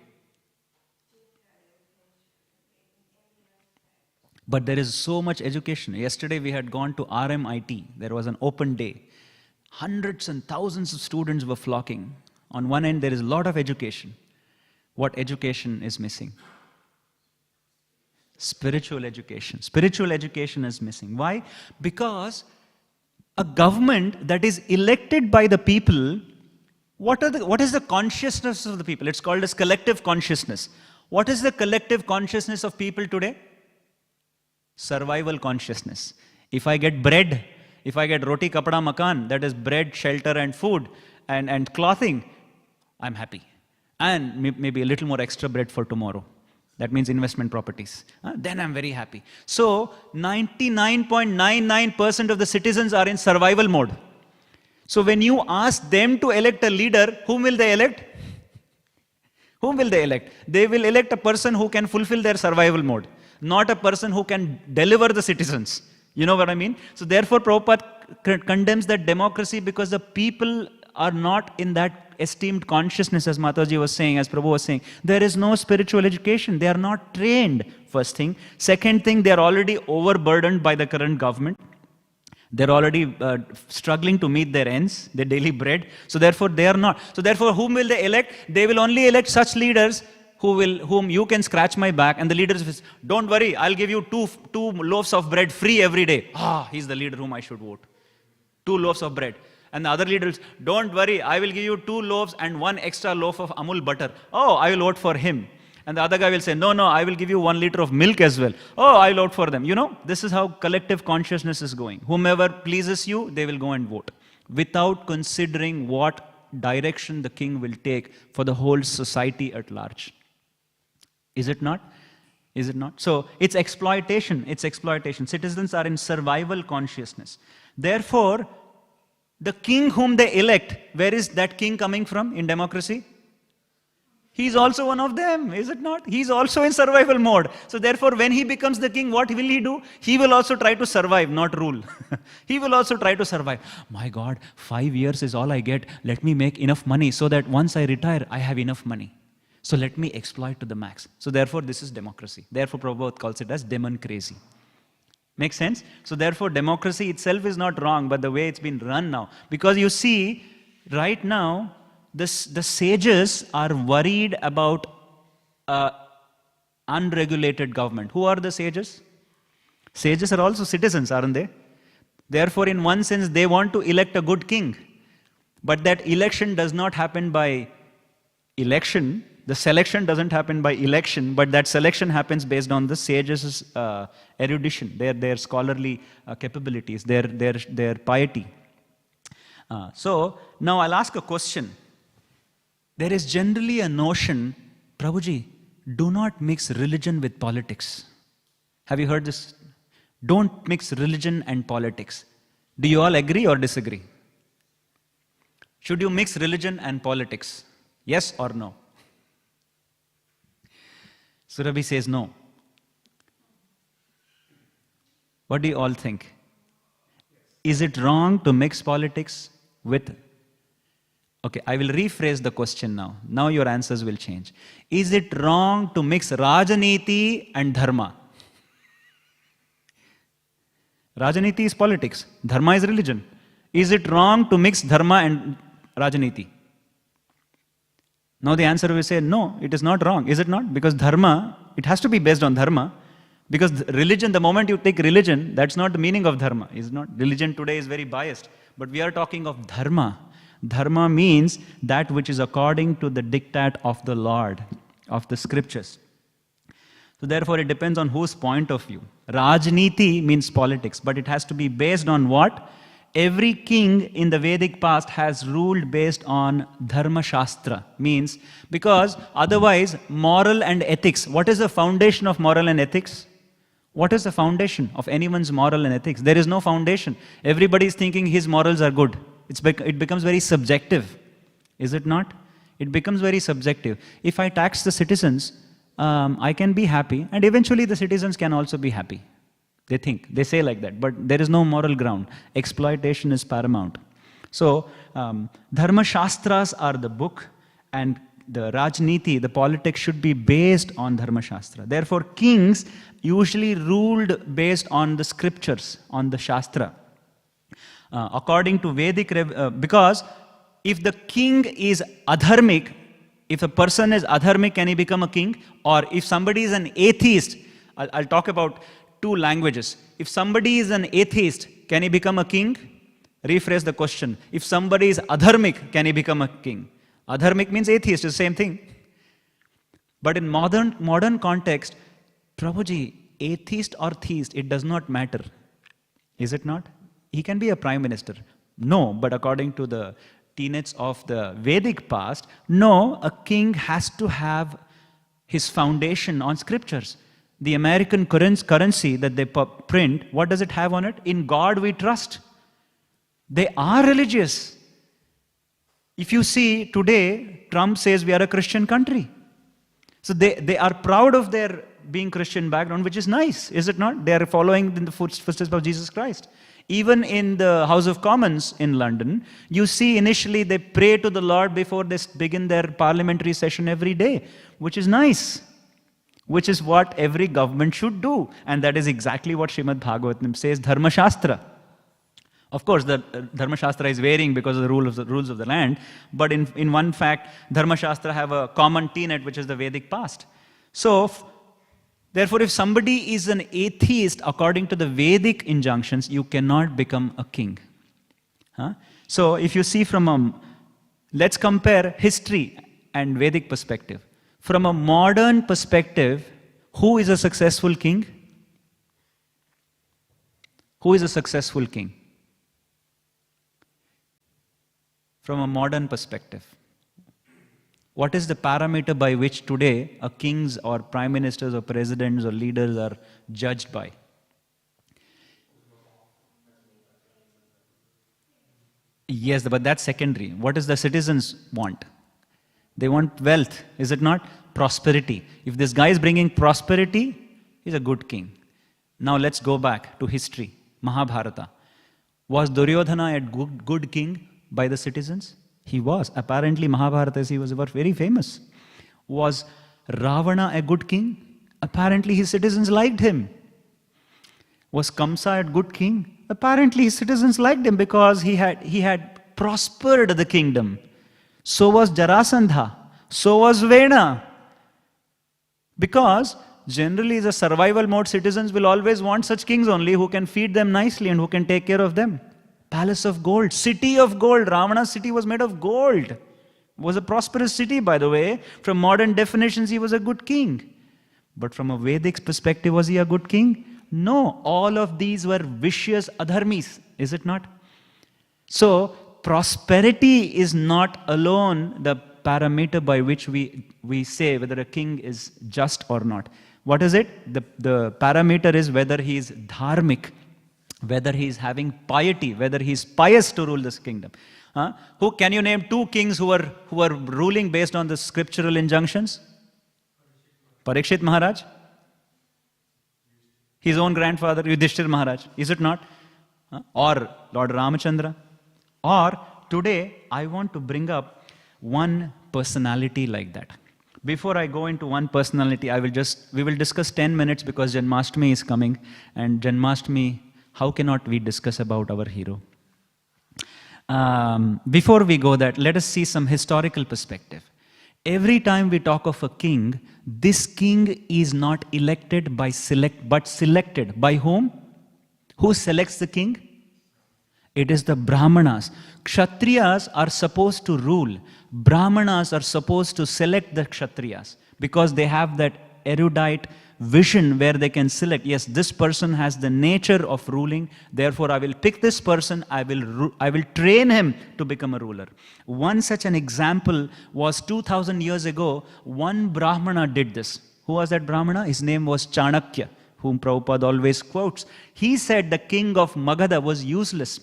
But there is so much education. Yesterday we had gone to RMIT. There was an open day. Hundreds and thousands of students were flocking. On one end, there is a lot of education. What education is missing? Spiritual education. Spiritual education is missing. Why? Because a government that is elected by the people, what is the consciousness of the people? It's called as collective consciousness. What is the collective consciousness of people today? Survival consciousness. If I get bread, if I get roti, kapda, makan, that is bread, shelter and food and clothing, I'm happy. And maybe a little more extra bread for tomorrow. That means investment properties. Then I'm very happy. So 99.99% of the citizens are in survival mode. So when you ask them to elect a leader, whom will they elect? Whom will they elect? They will elect a person who can fulfill their survival mode, not a person who can deliver the citizens. You know what I mean? So therefore Prabhupada condemns that democracy because the people are not in that esteemed consciousness, as Mataji was saying, as Prabhu was saying. There is no spiritual education. They are not trained, first thing. Second thing, they are already overburdened by the current government. They're already struggling to meet their ends, their daily bread. So therefore, they are not. So therefore, whom will they elect? They will only elect such leaders whom you can scratch my back, and the leaders will say, don't worry, I'll give you two loaves of bread free every day. He's the leader whom I should vote. 2 loaves of bread. And the other leaders, don't worry, I will give you 2 loaves and 1 extra loaf of Amul butter. I will vote for him. And the other guy will say, no, I will give you 1 liter of milk as well. I will vote for them. You know, this is how collective consciousness is going. Whomever pleases you, they will go and vote, without considering what direction the king will take for the whole society at large. Is it not? Is it not? So it's exploitation. It's exploitation. Citizens are in survival consciousness. Therefore, the king whom they elect, where is that king coming from in democracy? He's also one of them, is it not? He's also in survival mode. So therefore, when he becomes the king, what will he do? He will also try to survive, not rule. He will also try to survive. My God, 5 years is all I get. Let me make enough money so that once I retire, I have enough money. So let me exploit to the max. So therefore, this is democracy. Therefore, Prabhupada calls it as demon-crazy. Makes sense? So therefore, democracy itself is not wrong, but the way it's been run now. Because you see, right now, the sages are worried about unregulated government. Who are the sages? Sages are also citizens, aren't they? Therefore, in one sense, they want to elect a good king. But that election does not happen by election. The selection doesn't happen by election, but that selection happens based on the sages' erudition, their scholarly capabilities, their piety. So now I'll ask a question. There is generally a notion, Prabhuji, do not mix religion with politics. Have you heard this? Don't mix religion and politics. Do you all agree or disagree? Should you mix religion and politics? Yes or no? Surabhi says no. What do you all think? Is it wrong to mix politics with... Okay, I will rephrase the question now. Now your answers will change. Is it wrong to mix Rajaniti and Dharma? Rajaniti is politics. Dharma is religion. Is it wrong to mix Dharma and Rajaniti? Now the answer will say, no, it is not wrong. Is it not? Because Dharma, it has to be based on Dharma. Because religion, the moment you take religion, that's not the meaning of Dharma. Is not? Religion today is very biased. But we are talking of Dharma. Dharma means that which is according to the diktat of the Lord, of the scriptures. So therefore, it depends on whose point of view. Rajniti means politics, but it has to be based on what? Every king in the Vedic past has ruled based on Dharma Shastra. Means, because otherwise, moral and ethics. What is the foundation of moral and ethics? What is the foundation of anyone's moral and ethics? There is no foundation. Everybody is thinking his morals are good. It becomes very subjective. Is it not? It becomes very subjective. If I tax the citizens, I can be happy, and eventually the citizens can also be happy. They say like that, but there is no moral ground. Exploitation is paramount. So, Dharma Shastras are the book, and the Rajniti, the politics should be based on Dharma Shastra. Therefore, kings usually ruled based on the scriptures, on the Shastra. According to Vedic, because if the king is adharmic, if a person is adharmic, can he become a king? Or if somebody is an atheist, I'll talk about two languages. If somebody is an atheist, can he become a king? Rephrase the question. If somebody is adharmic, can he become a king? Adharmic means atheist, it's the same thing. But in modern context, Prabhuji, atheist or theist, it does not matter. Is it not? He can be a prime minister. No, but according to the tenets of the Vedic past, no, a king has to have his foundation on scriptures. The American currency that they print, what does it have on it? In God we trust. They are religious. If you see today, Trump says we are a Christian country. So they are proud of their being Christian background, which is nice, is it not? They are following in the footsteps of Jesus Christ. Even in the House of Commons in London, you see initially they pray to the Lord before they begin their parliamentary session every day, which is nice, which is what every government should do. And that is exactly what Śrīmad Bhāgavatam says, Dharma Shastra. Of course, the Dharma Shastra is varying because of the rules of the land, but in one fact, Dharma Shastra have a common tenet, which is the Vedic past. So, therefore, if somebody is an atheist, according to the Vedic injunctions, you cannot become a king. So, if you see let's compare history and Vedic perspective. From a modern perspective, who is a successful king? Who is a successful king? From a modern perspective. What is the parameter by which today a kings or prime ministers or presidents or leaders are judged by? Yes, but that's secondary. What does the citizens want? They want wealth, is it not? Prosperity. If this guy is bringing prosperity, he's a good king. Now let's go back to history. Mahabharata. Was Duryodhana a good king by the citizens? He was. Apparently, Mahabharata, he was very famous. Was Ravana a good king? Apparently, his citizens liked him. Was Kamsa a good king? Apparently, his citizens liked him because he had prospered the kingdom. So was Jarasandha. So was Vena. Because generally, the survival mode citizens will always want such kings only who can feed them nicely and who can take care of them. Palace of gold, city of gold. Ravana's city was made of gold. Was a prosperous city, by the way. From modern definitions, he was a good king. But from a Vedic perspective, was he a good king? No. All of these were vicious adharmis, is it not? So, prosperity is not alone the parameter by which we say whether a king is just or not. What is it? The parameter is whether he is dharmic, whether he is having piety, whether he is pious to rule this kingdom. Who can you name two kings who are ruling based on the scriptural injunctions? Parikshit Maharaj, his own grandfather Yudhishthir Maharaj, is it not? Or Lord Ramachandra? Or today I want to bring up one personality like that. Before I go into one personality, we will discuss 10 minutes because Janmashtami is coming, and Janmashtami, how cannot we discuss about our hero? Before we go that, let us see some historical perspective. Every time we talk of a king, this king is not elected but selected. By whom? Who selects the king? It is the Brahmanas. Kshatriyas are supposed to rule. Brahmanas are supposed to select the Kshatriyas because they have that erudite vision where they can select, yes, this person has the nature of ruling, therefore I will pick this person, I will train him to become a ruler. One such an example was 2000 years ago, one Brahmana did this. Who was that Brahmana? His name was Chanakya, whom Prabhupada always quotes. He said the king of Magadha was useless.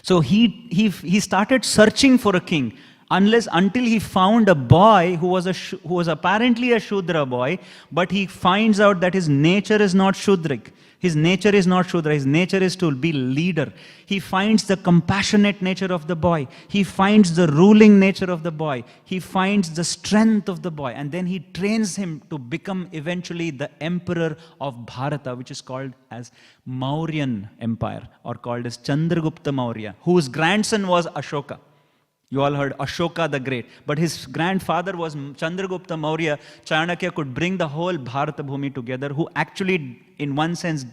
So he started searching for a king. until he found a boy who was apparently a Shudra boy, but he finds out that his nature is not Shudrik. His nature is not Shudra. His nature is to be leader. He finds the compassionate nature of the boy. He finds the ruling nature of the boy. He finds the strength of the boy. And then he trains him to become eventually the emperor of Bharata, which is called as Mauryan Empire, or called as Chandragupta Maurya, whose grandson was Ashoka. You all heard Ashoka the Great. But his grandfather was Chandragupta Maurya. Chanakya could bring the whole Bharata Bhumi together, who actually, in one sense,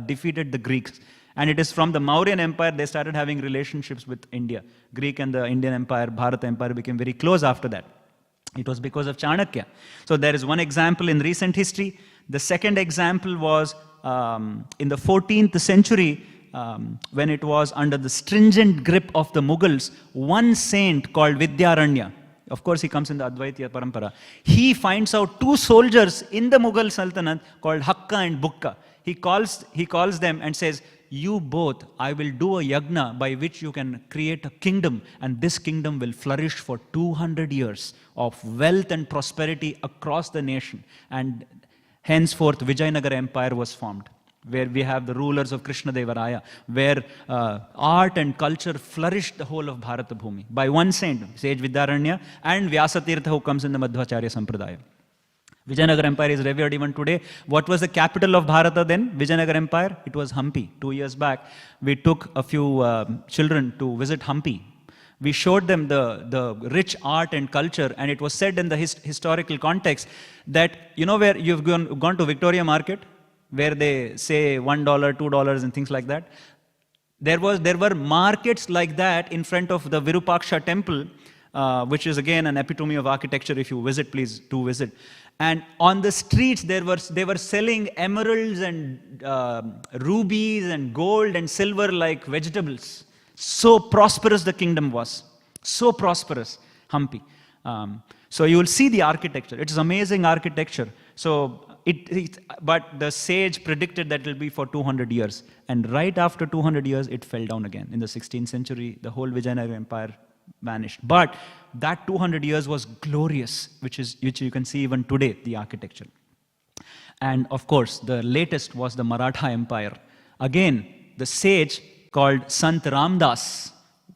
defeated the Greeks. And it is from the Mauryan Empire they started having relationships with India. Greek and the Indian Empire, Bharata Empire, became very close after that. It was because of Chanakya. So there is one example in recent history. The second example was in the 14th century, when it was under the stringent grip of the Mughals, one saint called Vidyaranya, of course he comes in the Advaita Parampara, he finds out two soldiers in the Mughal Sultanate called Hakka and Bukka. He calls them and says, you both, I will do a yagna by which you can create a kingdom, and this kingdom will flourish for 200 years of wealth and prosperity across the nation. And henceforth Vijayanagara Empire was formed, where we have the rulers of Krishna Devaraya, where art and culture flourished the whole of Bharata Bhumi by one saint, sage Vidyaranya, and Vyasatirtha, who comes in the Madhvacharya Sampradaya. Vijayanagara Empire is revered even today. What was the capital of Bharata then? Vijayanagara Empire? It was Hampi. 2 years back, we took a few children to visit Hampi. We showed them the rich art and culture, and it was said in the historical context that, you know where you've gone to Victoria Market, where they say $1, $2 and things like that. There were markets like that in front of the Virupaksha temple, which is again an epitome of architecture. If you visit, please do visit. And on the streets, they were selling emeralds and rubies and gold and silver like vegetables. So prosperous the kingdom was. So prosperous, Hampi. So you will see the architecture. It is amazing architecture. So but the sage predicted that it will be for 200 years. And right after 200 years, it fell down again. In the 16th century, the whole Vijayanagara Empire vanished. But that 200 years was glorious, which you can see even today, the architecture. And of course, the latest was the Maratha Empire. Again, the sage called Sant Ramdas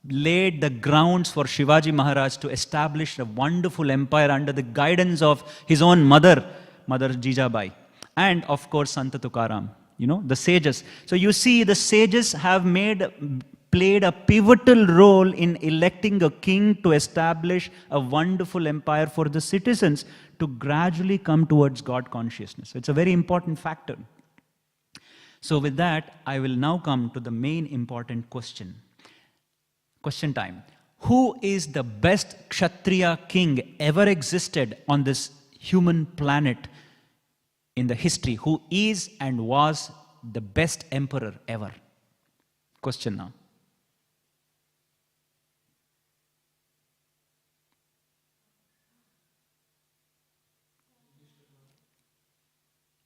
laid the grounds for Shivaji Maharaj to establish a wonderful empire under the guidance of his own Mother Jijabai, and of course Santa Tukaram, the sages. So you see, the sages have played a pivotal role in electing a king to establish a wonderful empire for the citizens to gradually come towards God consciousness. So it's a very important factor. So with that, I will now come to the main important question. Question time. Who is the best Kshatriya king ever existed on this human planet in the history? Who is and was the best emperor ever? Question now.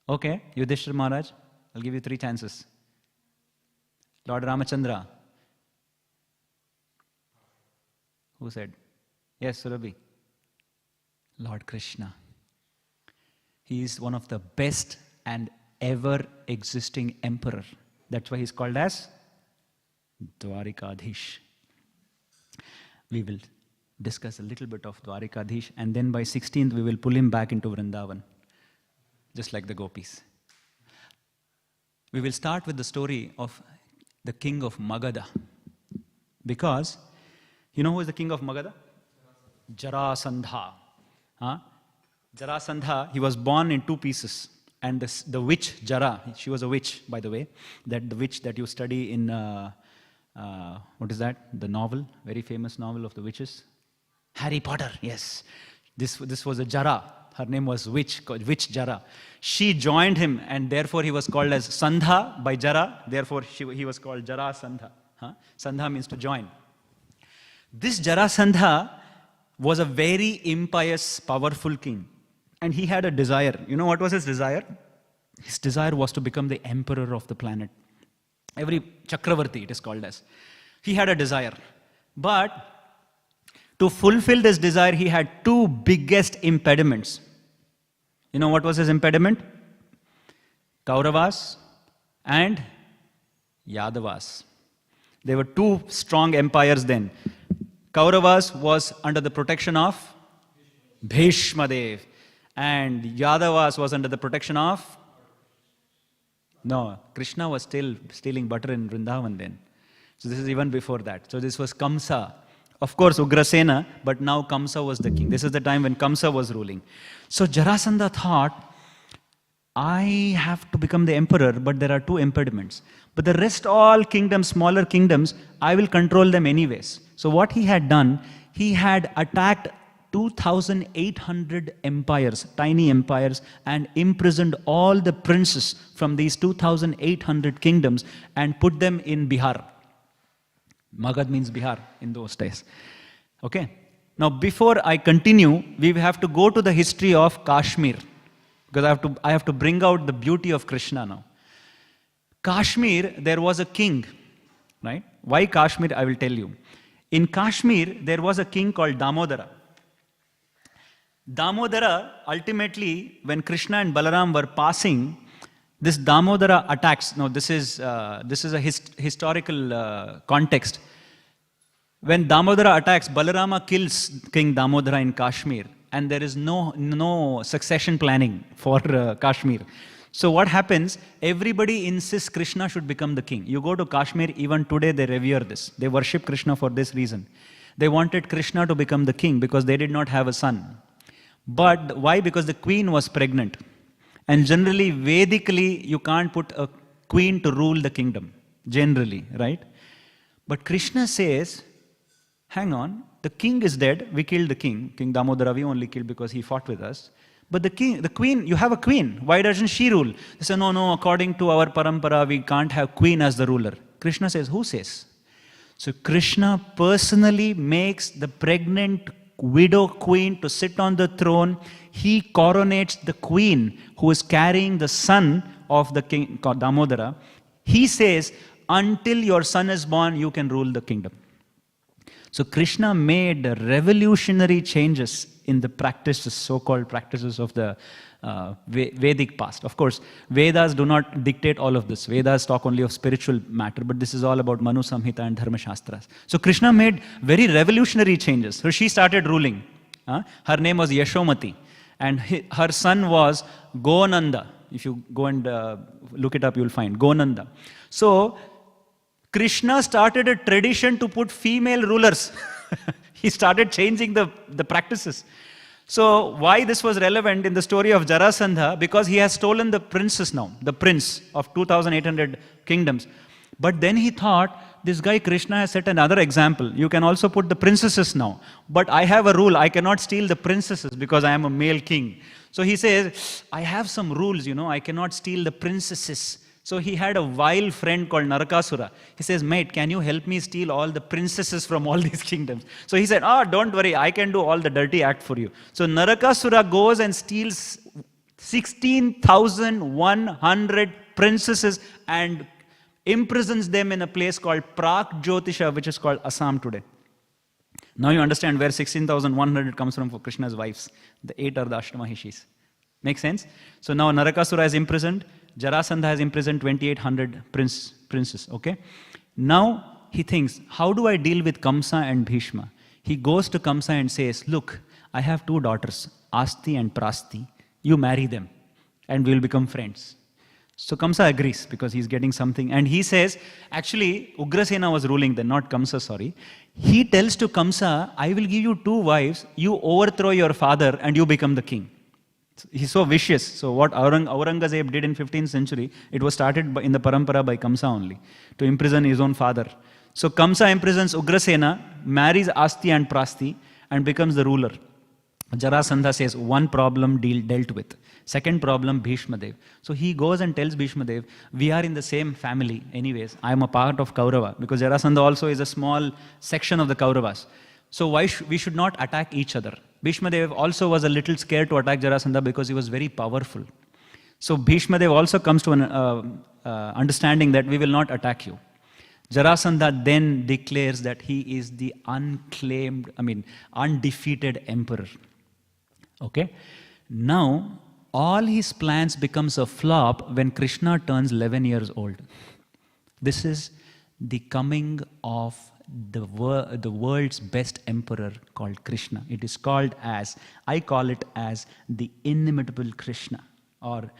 Okay, Yudhishthira Maharaj, I'll give you 3 chances. Lord Ramachandra. Who said? Yes, Surabhi. Lord Krishna. He is one of the best and ever existing emperor. That's why he's called as Dwarikadhish. We will discuss a little bit of Dwarikadhish, and then by 16th we will pull him back into Vrindavan, just like the gopis. We will start with the story of the king of Magadha. Because, you know who is the king of Magadha? Jarasandha. Jarasandha, he was born in 2 pieces. And the witch Jara, she was a witch, by the way. The witch that you study in, what is that? The novel, very famous novel of the witches. Harry Potter, yes. This was a Jara. Her name was Witch Jara. She joined him, and therefore he was called as Sandha by Jara. Therefore he was called Jarasandha. Sandha means to join. This Jarasandha was a very impious, powerful king. And he had a desire. You know what was his desire? His desire was to become the emperor of the planet. Every Chakravarti, it is called as. He had a desire. But To fulfill this desire, he had two biggest impediments. You know what was his impediment? Kauravas and Yadavas. There were two strong empires then. Kauravas was under the protection of Bhishma Dev, and Yadavas was under the protection of... No, Krishna was still stealing butter in Vrindavan then. So this is even before that. So this was Kamsa. Of course, Ugrasena, but now Kamsa was the king. This is the time when Kamsa was ruling. So Jarasandha thought, I have to become the emperor, but there are two impediments. But the rest, all kingdoms, smaller kingdoms, I will control them anyways. So what he had done, he had attacked 2,800 empires, tiny empires, and imprisoned all the princes from these 2,800 kingdoms and put them in Bihar. Magad means Bihar in those days. Okay. Now, before I continue, we have to go to the history of Kashmir, because I have to bring out the beauty of Krishna now. Kashmir, there was a king, right? Why Kashmir? I will tell you. In Kashmir, there was a king called Damodara. Damodara, ultimately, when Krishna and Balaram were passing, this Damodara attacks. Now, this is a historical context. When Damodara attacks, Balarama kills King Damodara in Kashmir, and there is no succession planning for Kashmir. So what happens? Everybody insists Krishna should become the king. You go to Kashmir, even today they revere this. They worship Krishna for this reason. They wanted Krishna to become the king because they did not have a son. But why? Because the queen was pregnant. And generally, Vedically, you can't put a queen to rule the kingdom. Generally, right? But Krishna says, hang on, the king is dead. We killed the king. King Damodara, we only killed because he fought with us. But the queen, you have a queen. Why doesn't she rule? They say, no, according to our parampara, we can't have queen as the ruler. Krishna says, who says? So Krishna personally makes the pregnant widow queen to sit on the throne. He coronates the queen who is carrying the son of the king Damodara. He says, until your son is born, you can rule the kingdom. So Krishna made revolutionary changes in the practices, so-called practices of the Vedic past. Of course, Vedas do not dictate all of this. Vedas talk only of spiritual matter, but this is all about Manu Samhita and Dharma Shastras. So Krishna made very revolutionary changes. So she started ruling. Her name was Yashomati, and her son was Gonanda. If you go and look it up, you will find Gonanda. So Krishna started a tradition to put female rulers. He started changing the practices. So why this was relevant in the story of Jarasandha? Because he has stolen the princess now, the prince of 2,800 kingdoms. But then he thought, this guy Krishna has set another example. You can also put the princesses now. But I have a rule, I cannot steal the princesses because I am a male king. So he says, I have some rules, I cannot steal the princesses. So he had a vile friend called Narakasura. He says, mate, can you help me steal all the princesses from all these kingdoms? So he said, don't worry, I can do all the dirty act for you. So Narakasura goes and steals 16,100 princesses and imprisons them in a place called Prak Jyotisha, which is called Assam today. Now you understand where 16,100 comes from for Krishna's wives. The 8 are the Ashtamahishis. Make sense? So now Narakasura is imprisoned. Jarasandha has imprisoned 2,800 princes. Okay? Now he thinks, how do I deal with Kamsa and Bhishma? He goes to Kamsa and says, look, I have 2 daughters, Asti and Prasti. You marry them and we will become friends. So Kamsa agrees because he's getting something. And he says, actually, Ugrasena was ruling then, not Kamsa, sorry. He tells to Kamsa, I will give you 2 wives, you overthrow your father and you become the king. He's so vicious. So what Aurangzeb did in 15th century, it was started in the parampara by Kamsa only, to imprison his own father. So Kamsa imprisons Ugrasena, marries Asti and Prasti, and becomes the ruler. Jarasandha says, one problem dealt with. Second problem, Bhishma Dev. So he goes and tells Bhishma Dev, we are in the same family anyways. I am a part of Kaurava, because Jarasandha also is a small section of the Kauravas. So why we should not attack each other? Bhishma Dev also was a little scared to attack Jarasandha because he was very powerful. So Bhishma Dev also comes to an understanding that we will not attack you. Jarasandha then declares that he is the undefeated emperor. Okay? Now, all his plans becomes a flop when Krishna turns 11 years old. This is the coming of the world's best emperor called Krishna. It is called as, I call it as the inimitable Krishna, or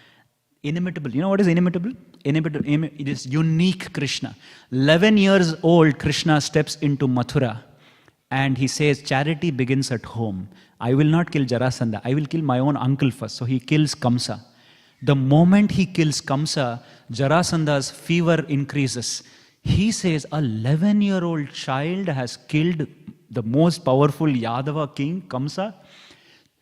inimitable. You know what is inimitable? It is unique Krishna. 11 years old, Krishna steps into Mathura and he says, charity begins at home. I will not kill Jarasandha. I will kill my own uncle first. So he kills Kamsa. The moment he kills Kamsa, Jarasandha's fever increases. He says, a 11-year-old child has killed the most powerful Yadava king, Kamsa.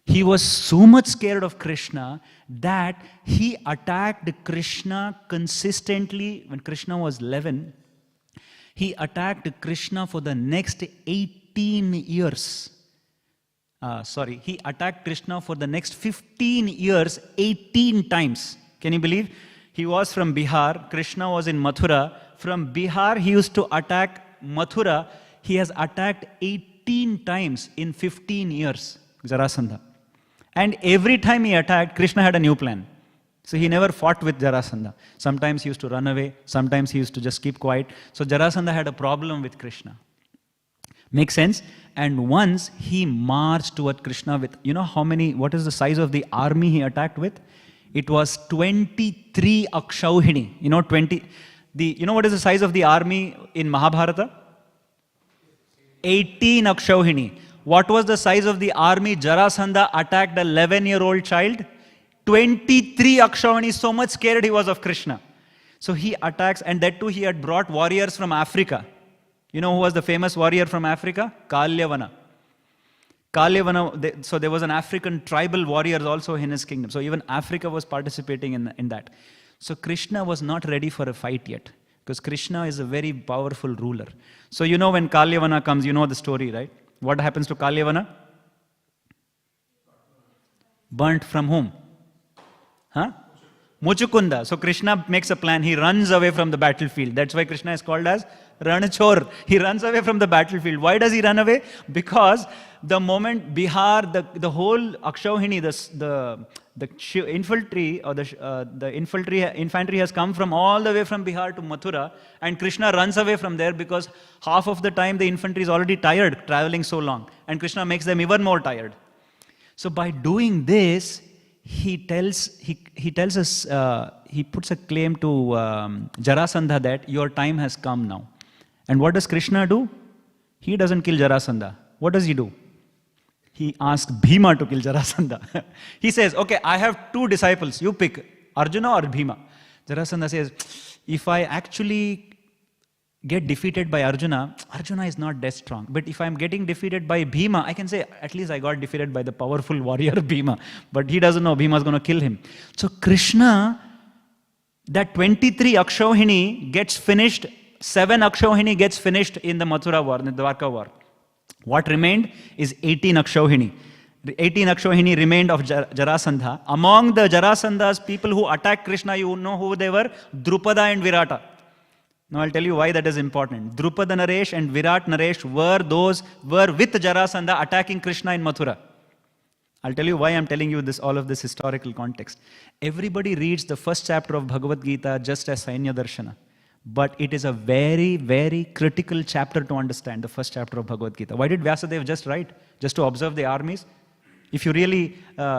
He was so much scared of Krishna that he attacked Krishna consistently. When Krishna was 11, he attacked Krishna for the next 18 years. He attacked Krishna for the next 15 years, 18 times. Can you believe? He was from Bihar, Krishna was in Mathura. From Bihar, he used to attack Mathura. He has attacked 18 times in 15 years, Jarasandha. And every time he attacked, Krishna had a new plan. So he never fought with Jarasandha. Sometimes he used to run away, sometimes he used to just keep quiet. So Jarasandha had a problem with Krishna. Makes sense? And once he marched toward Krishna with, you know what is the size of the army he attacked with? It was 23 Akshauhini. You know what is the size of the army in Mahabharata? 18 Akshauhini. What was the size of the army Jarasandha attacked an 11-year-old child? 23 Akshauhini, so much scared he was of Krishna. So he attacks, and that too he had brought warriors from Africa. You know who was the famous warrior from Africa? Kalyavana. So there was an African tribal warrior also in his kingdom. So even Africa was participating in that. So Krishna was not ready for a fight yet, because Krishna is a very powerful ruler. So you know when Kalyavana comes, you know the story, right? What happens to Kalyavana? Burnt from whom? Muchukunda. So Krishna makes a plan. He runs away from the battlefield. That's why Krishna is called as Ranachor. He runs away from the battlefield. Why does he run away? Because the moment Bihar, the whole Akshauhini, the infantry or the infantry has come from all the way from Bihar to Mathura, and Krishna runs away from there because half of the time the infantry is already tired traveling so long, and Krishna makes them even more tired. So by doing this, he puts a claim to Jarasandha that your time has come now. And what does Krishna do? He doesn't kill Jarasandha. What does he do? He asks Bhima to kill Jarasandha. He says, okay, I have two disciples. You pick, Arjuna or Bhima. Jarasandha says, if I actually get defeated by Arjuna, Arjuna is not that strong. But if I'm getting defeated by Bhima, I can say, at least I got defeated by the powerful warrior Bhima. But he doesn't know Bhima is going to kill him. So Krishna, that 23 Akshauhini gets finished, 7 Akshauhini gets finished in the Mathura war, in the Dwarka war. What remained is 18 Akshauhini. The 18 Akshauhini remained of Jarasandha. Among the Jarasandha's people who attacked Krishna, you know who they were? Drupada and Virata. Now I'll tell you why that is important. Drupada Naresh and Virat Naresh were with Jarasandha attacking Krishna in Mathura. I'll tell you why I'm telling you all of this historical context. Everybody reads the first chapter of Bhagavad Gita just as Sainya Darshana. But it is a very, very critical chapter to understand, the first chapter of Bhagavad Gita. Why did Vyasadeva just write? Just to observe the armies? If you really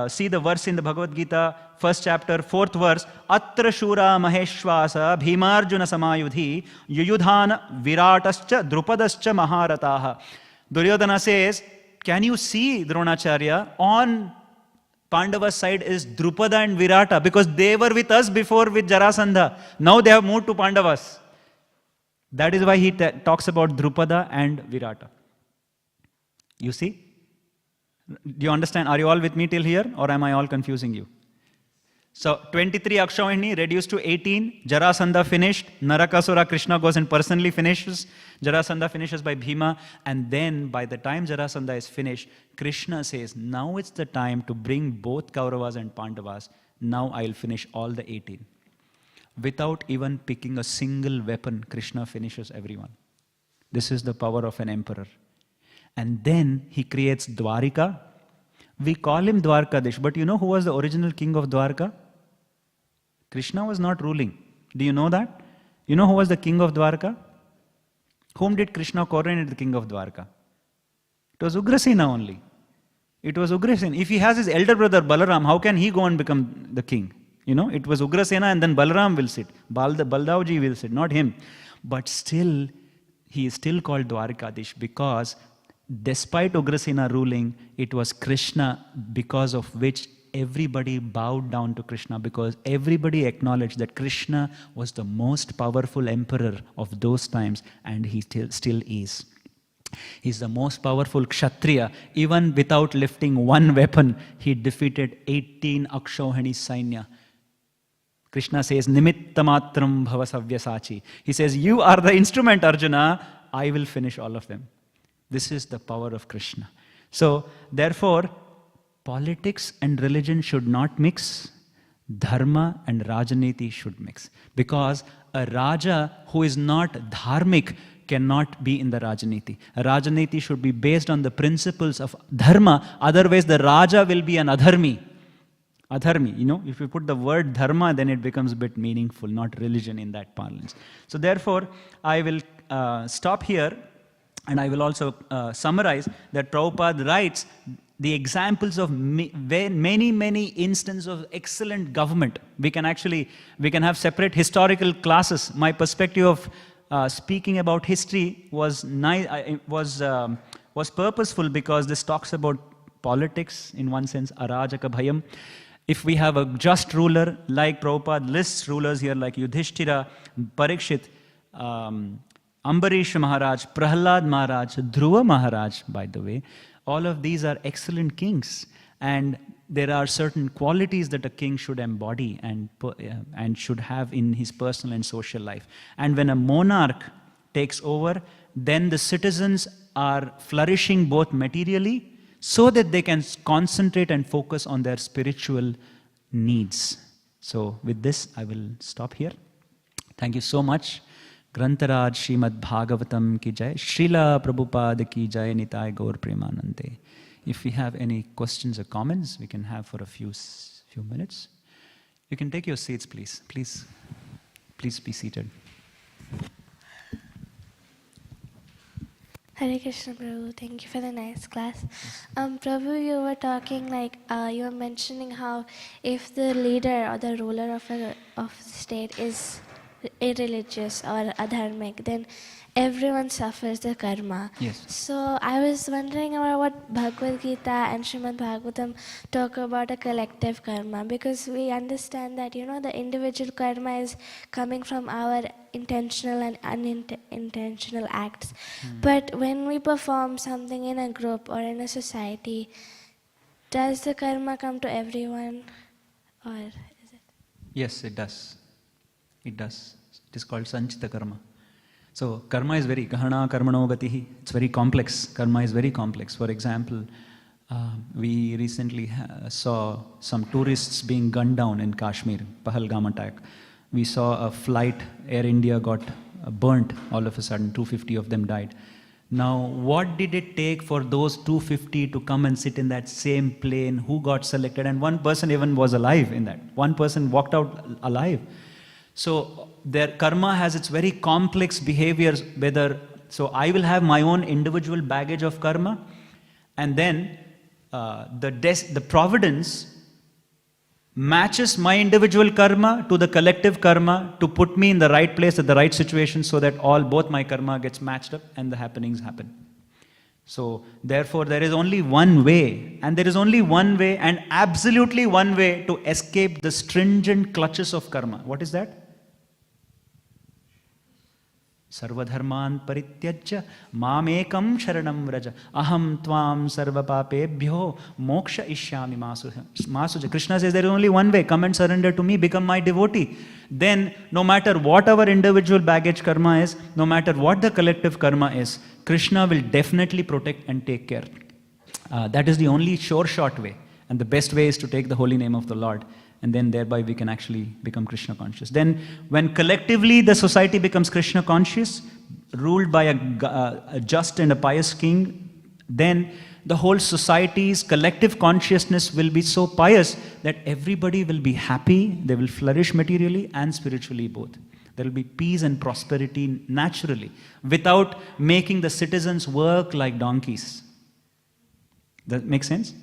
see the verse in the Bhagavad Gita, first chapter, 4th verse, Atra Shura Maheshwasa Bhimarjuna Samayudhi Yuyudhana Viratascha Drupadascha Maharataha. Duryodhana says, can you see, Dronacharya, on Pandava's side is Drupada and Virata, because they were with us before with Jarasandha. Now they have moved to Pandavas. That is why he talks about Drupada and Virata. You see? Do you understand? Are you all with me till here, or am I all confusing you? So 23 Akshauhini reduced to 18. Jarasandha finished. Narakasura, Krishna goes and personally finishes. Jarasandha finishes by Bhima. And then by the time Jarasandha is finished, Krishna says, now it's the time to bring both Kauravas and Pandavas. Now I'll finish all the 18. Without even picking a single weapon, Krishna finishes everyone. This is the power of an emperor. And then he creates Dwarika. We call him Dwarkadish, but you know who was the original king of Dwarka? Krishna was not ruling. Do you know that? You know who was the king of Dwarka? Whom did Krishna coronate the king of Dwarka? It was Ugrasena only. It was Ugrasena. If he has his elder brother Balaram, how can he go and become the king? You know, it was Ugrasena and then Balaram will sit. Baldavji will sit, not him. But still, he is still called Dwarkadish because despite Ugrasena ruling, it was Krishna because of which everybody bowed down to Krishna, because everybody acknowledged that Krishna was the most powerful emperor of those times, and he still is. He's the most powerful Kshatriya. Even without lifting one weapon, he defeated 18 Akshauhani Sainya. Krishna says, Nimittamatram bhavasavyasachi. He says, you are the instrument, Arjuna. I will finish all of them. This is the power of Krishna. So, therefore, politics and religion should not mix. Dharma and Rajaniti should mix. Because a Raja who is not dharmic cannot be in the Rajaniti. A Rajaniti should be based on the principles of Dharma. Otherwise, the Raja will be an Adharmi. Adharmi, you know, if you put the word Dharma, then it becomes a bit meaningful, not religion in that parlance. So therefore, I will stop here, and I will also summarize that Prabhupada writes the examples of many instances of excellent government. We can have separate historical classes. My perspective of speaking about history was purposeful because this talks about politics in one sense, arajaka bhayam. If we have a just ruler, like Prabhupada lists rulers here like Yudhishthira, Parikshit, Ambarish Maharaj, Prahlad Maharaj, Dhruva Maharaj, by the way, all of these are excellent kings. And there are certain qualities that a king should embody and should have in his personal and social life. And when a monarch takes over, then the citizens are flourishing both materially so that they can concentrate and focus on their spiritual needs. So with this, I will stop here. Thank you so much. Grantaraj Śrīmad Bhāgavatam ki jai, Srila Prabhupada ki jai, Nitai Gaur Premanande. If we have any questions or comments, we can have for a few minutes. You can take your seats, please. Please be seated. Hare Krishna, Prabhu. Thank you for the nice class. Prabhu, you were talking you were mentioning how if the leader or the ruler of the state is irreligious or adharmic, then everyone suffers the karma. Yes. So I was wondering about what Bhagavad Gita and Śrīmad Bhāgavatam talk about a collective karma, because we understand that, you know, the individual karma is coming from our intentional and unintentional acts. But when we perform something in a group or in a society, does the karma come to everyone, or is it? Yes, it does. It does. It is called Sanchita karma. So karma is very gahana karmano gatihi. It's very complex. Karma is very complex. For example, we recently saw some tourists being gunned down in Kashmir, Pahalgam attack. We saw a flight, Air India got burnt all of a sudden, 250 of them died. Now, what did it take for those 250 to come and sit in that same plane? Who got selected? And one person even was alive in that. One person walked out alive. So their karma has its very complex behaviors. So I will have my own individual baggage of karma, and then the providence matches my individual karma to the collective karma to put me in the right place at the right situation, so that both my karma gets matched up and the happenings happen. So therefore there is only one way, and there is only one way and absolutely one way to escape the stringent clutches of karma. What is that? Sarvadharman parityajya mamekam sharanam vraja aham tvam sarvapapebhyo moksha ishyami masuja. Krishna says there is only one way. Come and surrender to me, become my devotee. Then no matter what our individual baggage karma is, no matter what the collective karma is, Krishna will definitely protect and take care. That is the only sure short way. And the best way is to take the holy name of the Lord and then thereby we can actually become Krishna conscious. Then when collectively the society becomes Krishna conscious, ruled by a just and a pious king, then the whole society's collective consciousness will be so pious that everybody will be happy, they will flourish materially and spiritually both. There will be peace and prosperity naturally, without making the citizens work like donkeys. That makes sense?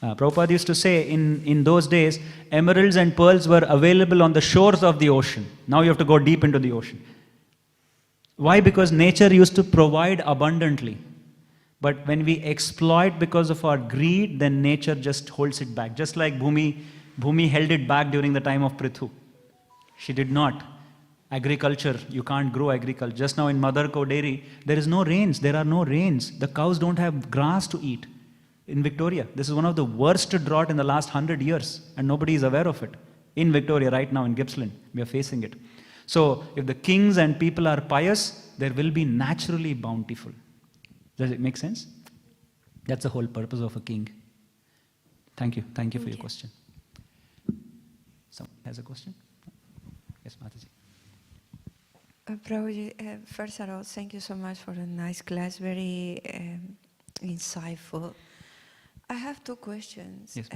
Prabhupada used to say in those days, emeralds and pearls were available on the shores of the ocean. Now you have to go deep into the ocean. Why? Because nature used to provide abundantly. But when we exploit because of our greed, then nature just holds it back. Just like Bhumi held it back during the time of Prithu. She did not. Agriculture, you can't grow agriculture. Just now in Mother Cow Dairy, there is no rains. There are no rains. The cows don't have grass to eat. In Victoria, this is one of the worst drought in the last 100 years, and nobody is aware of it. In Victoria, right now in Gippsland, we are facing it. So, if the kings and people are pious, there will be naturally bountiful. Does it make sense? That's the whole purpose of a king. Thank you. Thank you for your question. Someone has a question? Yes, Mataji. Prabhuji, first of all, thank you so much for a nice class, very insightful. I have two questions. Yes,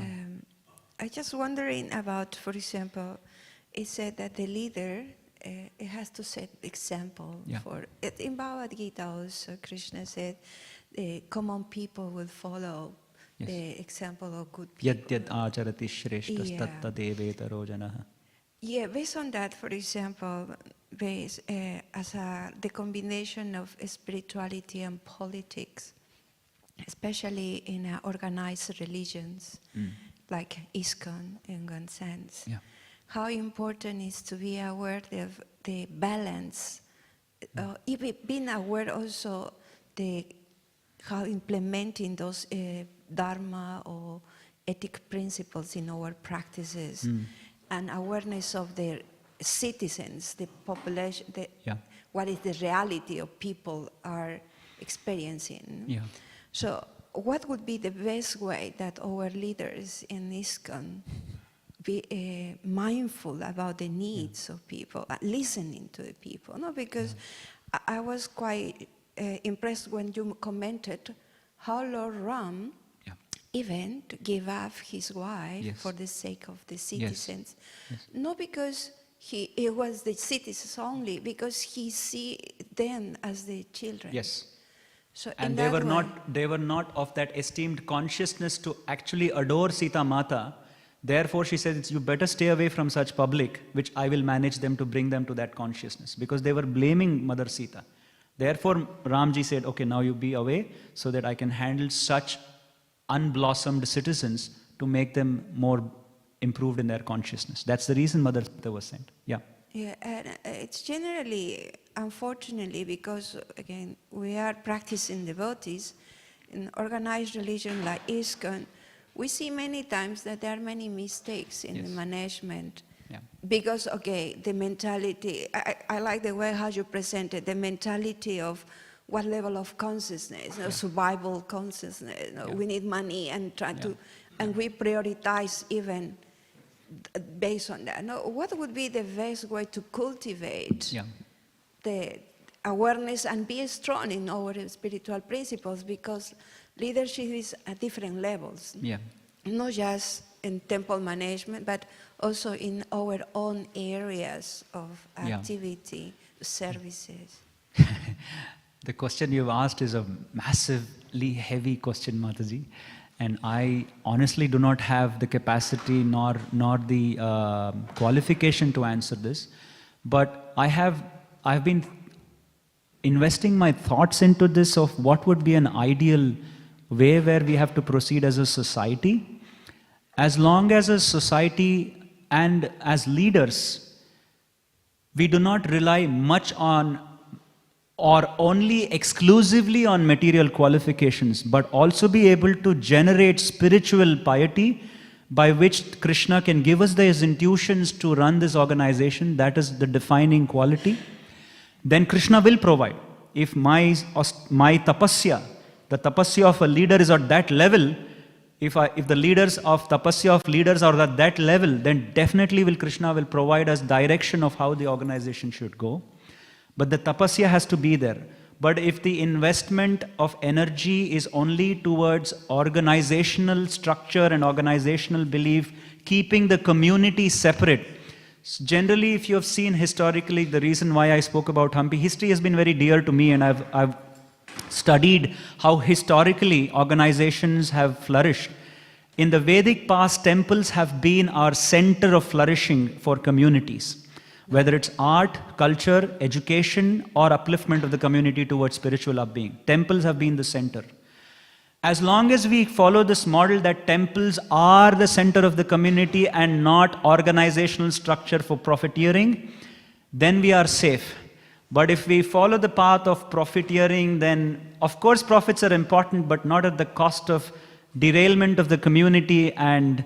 I just wondering about, for example, it said that the leader it has to set example for it. In Bhagavad Gita also, Krishna said the common people will follow the example of good people. Yad acharati shreshtas tatta devetaro janaha. Yeah, based on that, for example, the combination of spirituality and politics, especially in organized religions, like ISKCON in one sense. Yeah. How important is to be aware of the balance, even being aware also how implementing those dharma or ethic principles in our practices, and awareness of the citizens, the population, what is the reality of people are experiencing. Yeah. So what would be the best way that our leaders in ISKCON be mindful about the needs of people, listening to the people? No, because I was quite impressed when you commented how Lord Ram even gave up his wife for the sake of the citizens. Yes. Not because it was the citizens only, because he see them as the children. Yes. So and they were not of that esteemed consciousness to actually adore Sita Mata. Therefore, she says, you better stay away from such public, which I will manage them to bring them to that consciousness. Because they were blaming Mother Sita. Therefore, Ramji said, okay, now you be away so that I can handle such unblossomed citizens to make them more improved in their consciousness. That's the reason Mother Sita was sent. Yeah. Yeah, and it's generally, unfortunately, because, again, we are practicing devotees in organized religion like ISKCON. We see many times that there are many mistakes in the management. Yeah. Because, okay, the mentality, I like the way how you presented, the mentality of what level of consciousness, survival consciousness, we need money and try to, and we prioritize even based on that. No, what would be the best way to cultivate the awareness and be strong in our spiritual principles? Because leadership is at different levels. Yeah. Not just in temple management, but also in our own areas of activity, services. The question you've asked is a massively heavy question, Mataji. And I honestly do not have the capacity nor the qualification to answer this. But I've been investing my thoughts into this of what would be an ideal way where we have to proceed as a society. As long as a society and as leaders, we do not rely much on or only exclusively on material qualifications, but also be able to generate spiritual piety by which Krishna can give us these intuitions to run this organization. That is the defining quality. Then Krishna will provide. If my tapasya, the tapasya of a leader is at that level, if the leaders of tapasya of leaders are at that level, then definitely Krishna will provide us direction of how the organization should go. But the tapasya has to be there. But if the investment of energy is only towards organizational structure and organizational belief, keeping the community separate. Generally, if you have seen historically, the reason why I spoke about Hampi, history has been very dear to me, and I've studied how historically organizations have flourished. In the Vedic past, temples have been our center of flourishing for communities. Whether it's art, culture, education, or upliftment of the community towards spiritual upbeing. Temples have been the center. As long as we follow this model that temples are the center of the community and not organizational structure for profiteering, then we are safe. But if we follow the path of profiteering, then of course profits are important, but not at the cost of derailment of the community and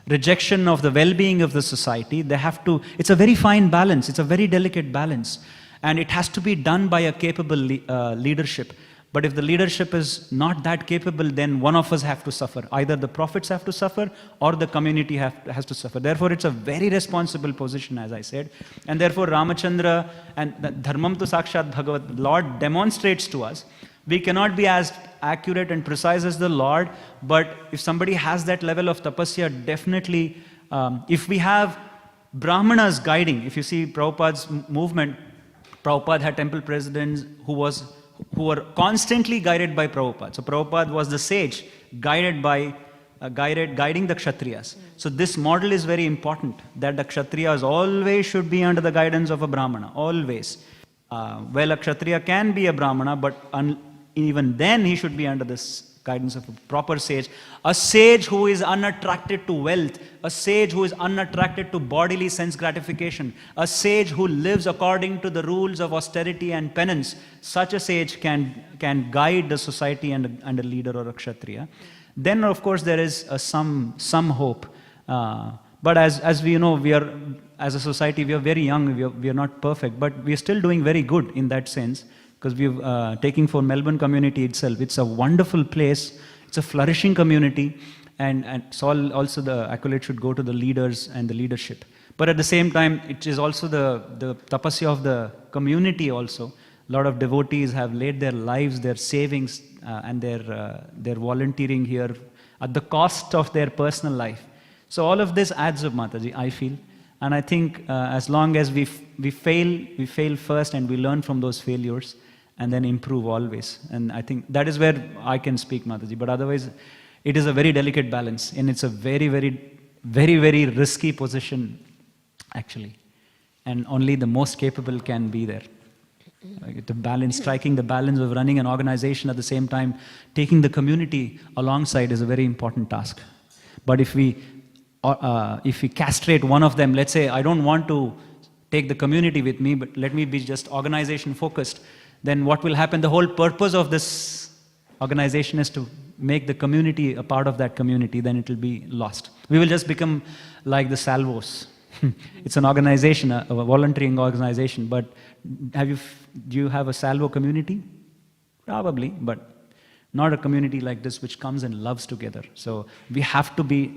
rejection of the well-being of the society. They have to, it's a very fine balance, it's a very delicate balance. And it has to be done by a capable leadership. But if the leadership is not that capable, then one of us have to suffer. Either the prophets have to suffer or the community has to suffer. Therefore, it's a very responsible position, as I said. And therefore, Ramachandra and Dharmam tu Sakshat Bhagavat, Lord demonstrates to us. We cannot be as accurate and precise as the Lord, but if somebody has that level of tapasya, definitely, if we have Brahmanas guiding, if you see Prabhupada's movement, Prabhupada had temple presidents who were constantly guided by Prabhupada. So Prabhupada was the sage guiding the Kshatriyas. So this model is very important, that the Kshatriyas always should be under the guidance of a Brahmana, always. Well, a Kshatriya can be a Brahmana, but even then he should be under this guidance of a proper sage. A sage who is unattracted to wealth, a sage who is unattracted to bodily sense gratification, a sage who lives according to the rules of austerity and penance. Such a sage can guide the society and a leader or a Kshatriya. Then of course there is some hope. But as we know, we are, as a society, we are very young, we are not perfect, but we are still doing very good in that sense. Because we've taking for Melbourne community itself, it's a wonderful place, it's a flourishing community, and so also the accolade should go to the leaders and the leadership. But at the same time, it is also the tapasya of the community also. A lot of devotees have laid their lives, their savings, and their volunteering here at the cost of their personal life. So all of this adds up, Mataji, I feel. And I think as long as we fail first and we learn from those failures, and then improve always. And I think that is where I can speak, Mataji. But otherwise, it is a very delicate balance. And it's a very, very, very, very risky position, actually. And only the most capable can be there. Like the balance, striking the balance of running an organization at the same time, taking the community alongside is a very important task. But if we castrate one of them, let's say, I don't want to take the community with me, but let me be just organization focused, then what will happen? The whole purpose of this organization is to make the community a part of that community, then it will be lost. We will just become like the salvos. It's an organization, a volunteering organization, but do you have a salvo community? Probably, but not a community like this which comes and loves together. So we have to be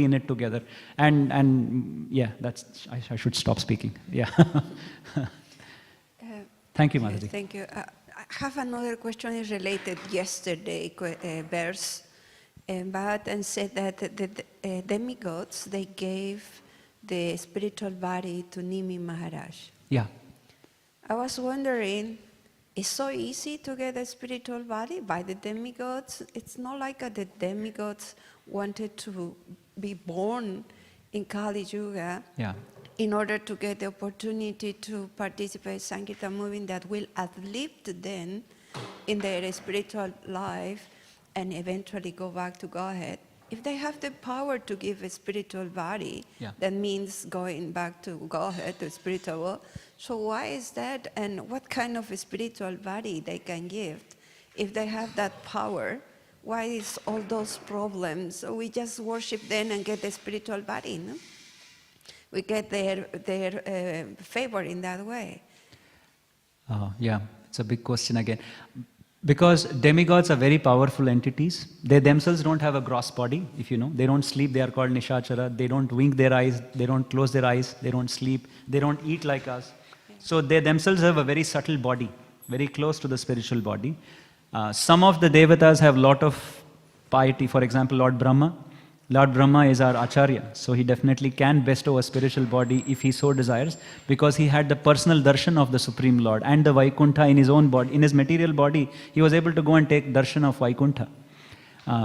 in it together. And yeah, I should stop speaking. Yeah. Thank you, Mataji. Thank you. I have another question. Is related yesterday verse. Bhagavatam said that the demigods, they gave the spiritual body to Nimi Maharaj. Yeah. I was wondering, it's so easy to get a spiritual body by the demigods. It's not like the demigods wanted to be born in Kali Yuga. Yeah. In order to get the opportunity to participate in Sankirtan movement that will uplift them in their spiritual life and eventually go back to Godhead. If they have the power to give a spiritual body, that means going back to Godhead, to spiritual world. So why is that, and what kind of a spiritual body they can give? If they have that power, why is all those problems? So we just worship them and get the spiritual body, no? We get their favor in that way. Yeah, it's a big question again. Because demigods are very powerful entities. They themselves don't have a gross body, if you know. They don't sleep, they are called Nishachara. They don't wink their eyes, they don't close their eyes, they don't sleep, they don't eat like us. So they themselves have a very subtle body, very close to the spiritual body. Some of the devatas have a lot of piety. For example, Lord Brahma. Lord Brahma is our Acharya, so he definitely can bestow a spiritual body if he so desires, because he had the personal darshan of the Supreme Lord and the Vaikuntha in his own body. In his material body, he was able to go and take darshan of Vaikuntha.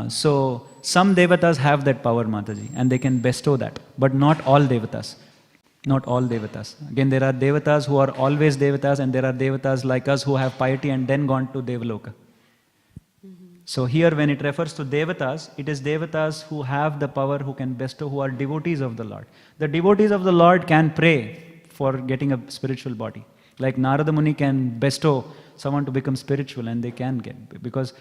So some devatas have that power, Mataji, and they can bestow that, but not all devatas. Not all devatas. Again, there are devatas who are always devatas, and there are devatas like us who have piety and then gone to Devaloka. So here when it refers to devatas, it is devatas who have the power, who can bestow, who are devotees of the Lord. The devotees of the Lord can pray for getting a spiritual body. Like Narada Muni can bestow someone to become spiritual, and they can get. Because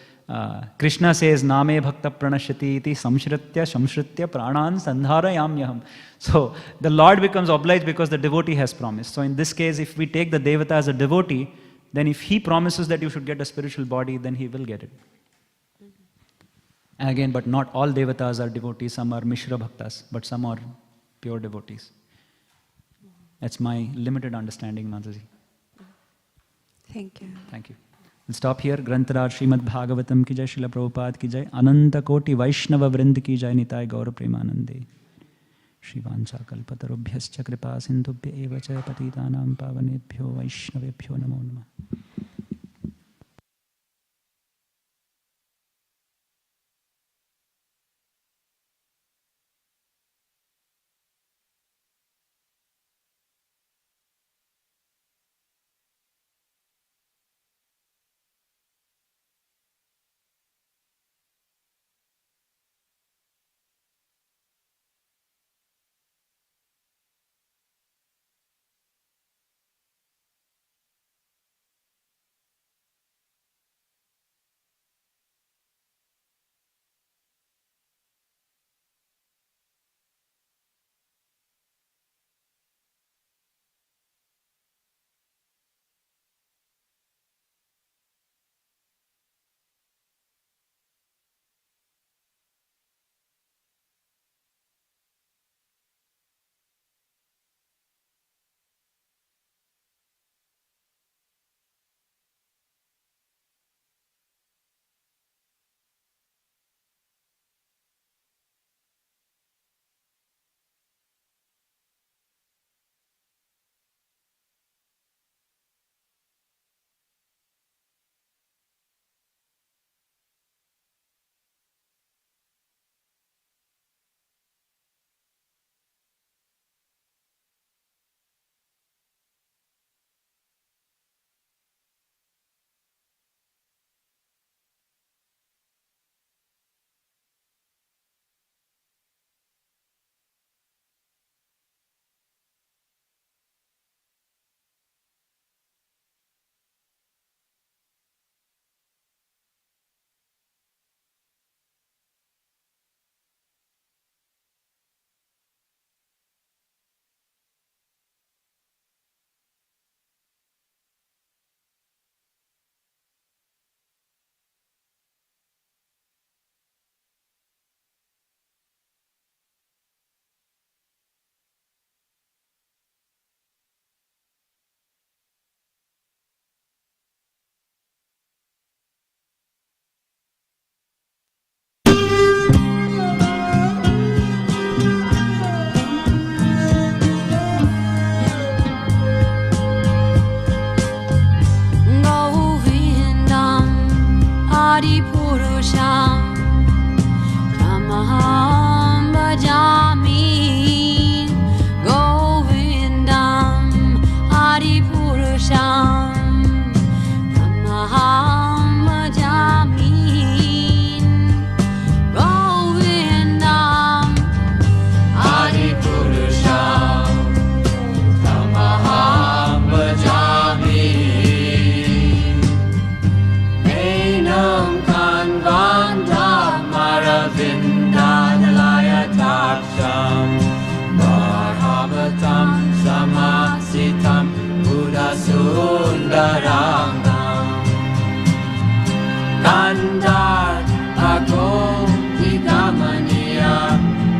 Krishna says, Name bhakta pranashyati iti samshritya shamshritya pranan sandharayamyaham. So the Lord becomes obliged because the devotee has promised. So in this case, if we take the devata as a devotee, then if he promises that you should get a spiritual body, then he will get it. Again, but not all devatas are devotees. Some are Mishra Bhaktas, but some are pure devotees. That's my limited understanding, Mataji. Thank you. Thank you. We'll stop here. Grantaraj Śrīmad Bhāgavatam ki jai, Srila Prabhupada ki jai, Ananta Koti Vaishnava Vrind ki jai, Nitai Gaura Premanande. Shrivancha Kalpatarubhyascha Kripa Sindhubhya eva cha patitanam pavanebhyo Vaishnavebhyo namo namah.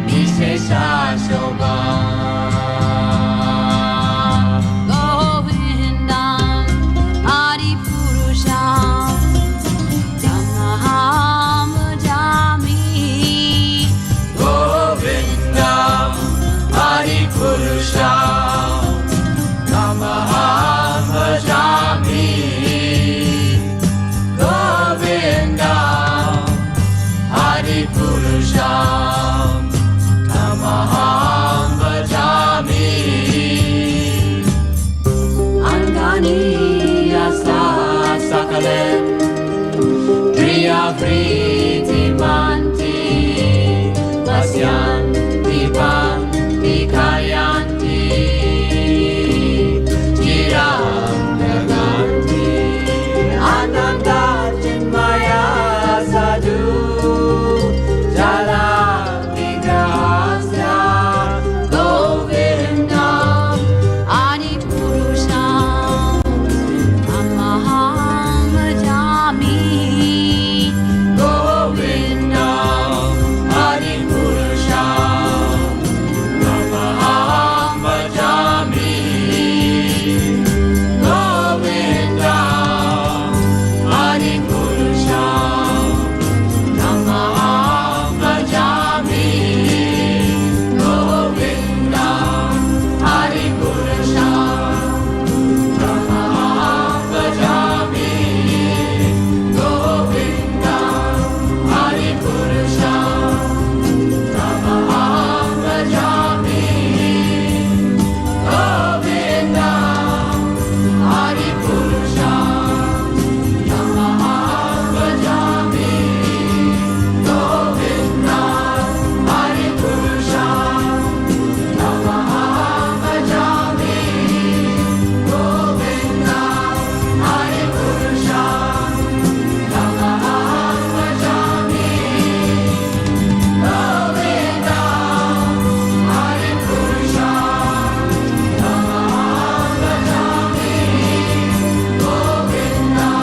Vishesha Shobha Govindam Adi Purusham Tamaham Jami Govindam Adi Purusham Tamaham Jami Govindam Adi Purusham Tamaham Bhajami Angani Yasa Sakale Priya Priti Manti Vasyanti Panti Kayanti Chiram Naganti Ananda Chinmaya Sadhu Jala Vigrahasya Govindam Adi Purusham Tamaham Bhajami Govindam Adi Purusham Tamaham Bhajami Govindam Adi Purusham Tamaham Bhajami Govindam Adi Purusham Tamaham Bhajami Govindam Adi Purusham Tamaham Bhajami Govindam Adi Purusham Tamaham Bhajami Govindam Adi Purusham Tamaham Bhajami Govindam Adi Purusham Tamaham Bhajami Govindam Adi Purusham Tamaham Bhajami Govindam Adi Purusham Tamaham Bhajami Govindam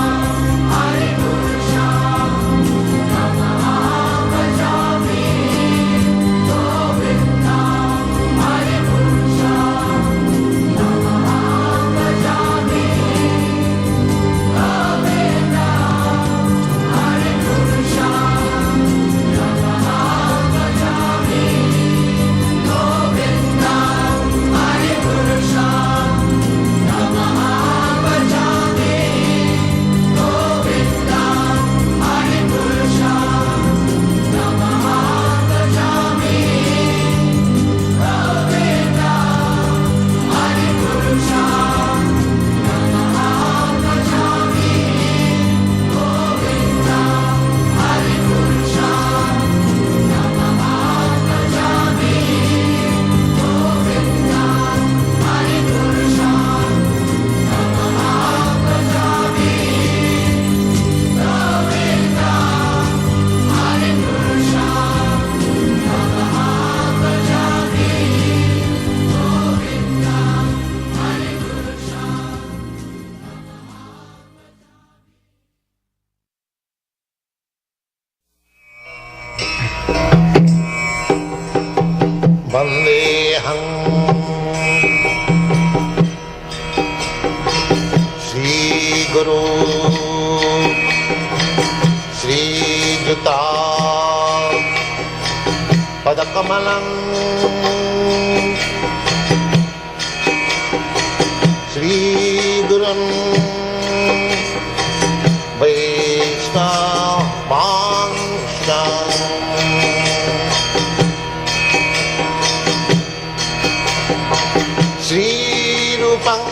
Adi Purusham Tamaham Bhajami Govindam Adi Purusham Tamaham Bhajami Govindam Adi Purusham Tamaham Bhajami Govindam Adi Purusham Tamaham Bhajami Govindam Adi Purusham Tamaham Bhajami Govindam Adi Purusham Tamaham Bhajami Govindam Adi Purusham Tamaham Bhajami Govindam Adi Purusham Tamaham Bhajami Govindam Adi Purusham Vandeham Shri Guru Shri Juta Padakamalam Shri Gurun Vaishnavansam Shri Rupam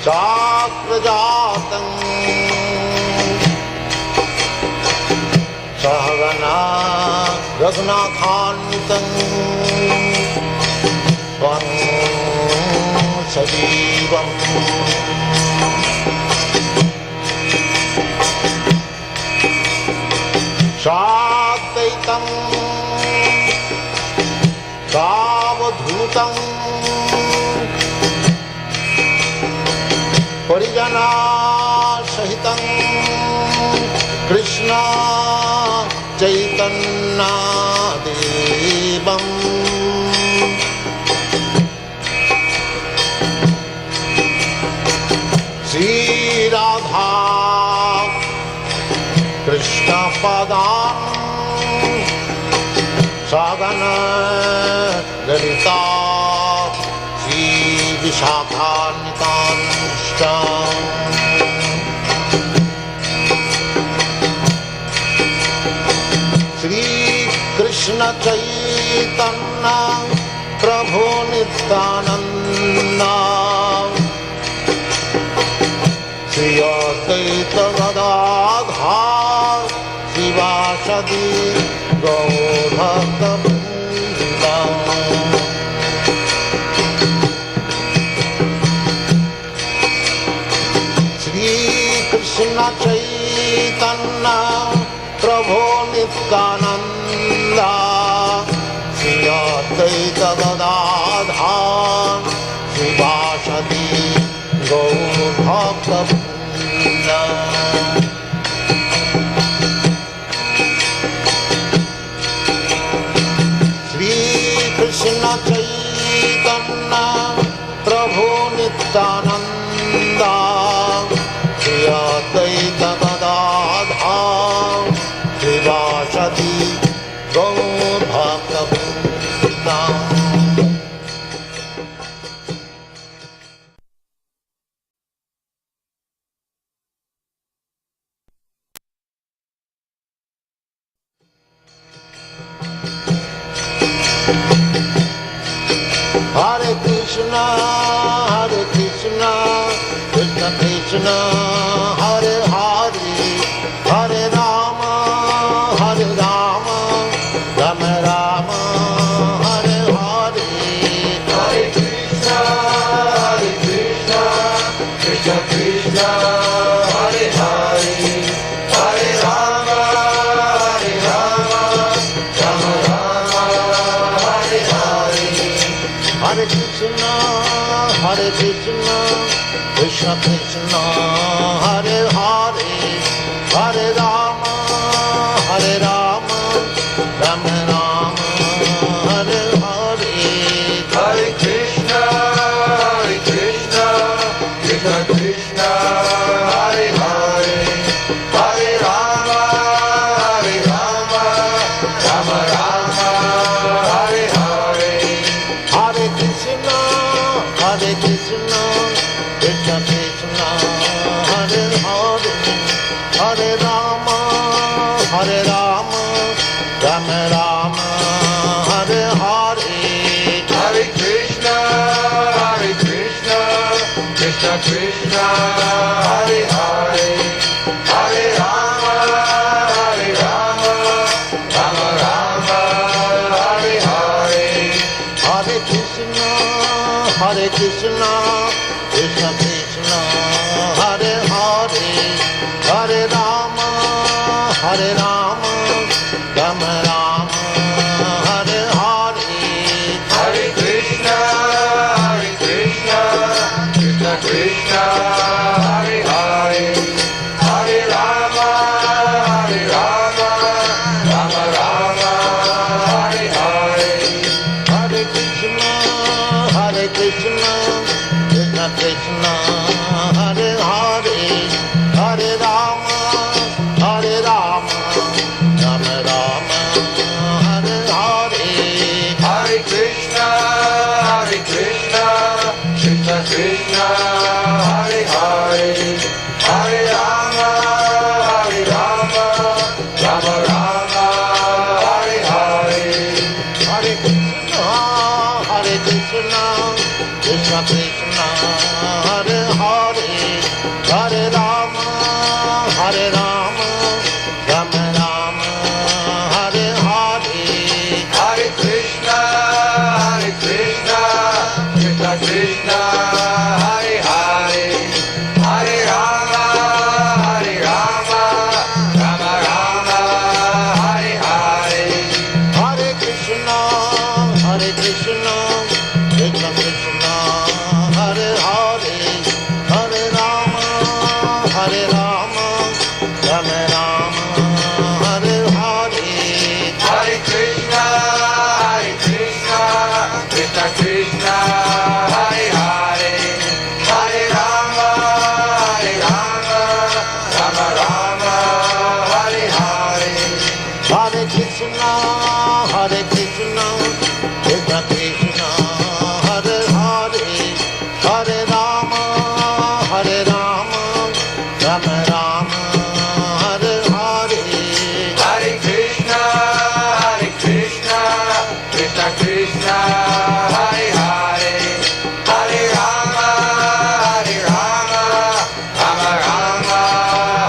Chakrajatam Sahagana Raghunathantam Svam Sajivam Shadvaitam Savadhutam Parijana Sahitam Krishna Chaitanya जगन्नादेवम् Shri Radha Krishna पदाम् सगन ललिता श्री विशाखान्वितांश्च श्री कृष्ण चैतन्य प्रभु नित्यानंद श्री अद्वैत गदाधर शिवासदि गौरभक्तवृन्द श्री कृष्ण चैतन्य प्रभु नित्यानंद श्री अद्वैत गदाधर शिवासदि गौरभक्तवृन्द श्री कृष्ण चैतन्य प्रभु Nityanand Shri Advaita Gadadhar शिवासदि गौरभक्तवृन्द Hare Krishna, Krishna Krishna, Hare Hare, Hare Rama, Rama Rama, Hare Hare. Hare Krishna, Krishna Krishna, Hare Hare, Hare Rama, Rama Rama, Hare Hare. Hare Krishna, Krishna Krishna, Hare Hare, Hare Rama, Rama Rama, Hare Hare. Hare Krishna, Krishna Krishna, Hare Hare, Hare Rama, Rama Rama, Hare Hare. Hare Krishna, Krishna Krishna, Hare Hare, Hare Rama, Rama Rama, Hare Hare. Hare Krishna, Krishna Krishna, Hare Hare, Hare Rama, Rama Rama, Hare Hare. Hare Krishna, Krishna Krishna, Hare Hare, Hare Rama, Rama Rama, Hare Hare. Hare Krishna, Krishna Krishna, Hare Hare, Hare Krishna, Hare Krishna, Krishna Krishna, Hare Hare, Hare Rama, Hare Rama, Rama Rama, Hare Hare. Hare Krishna, Krishna Krishna, Hare Hare, Hare Rama, Rama Rama,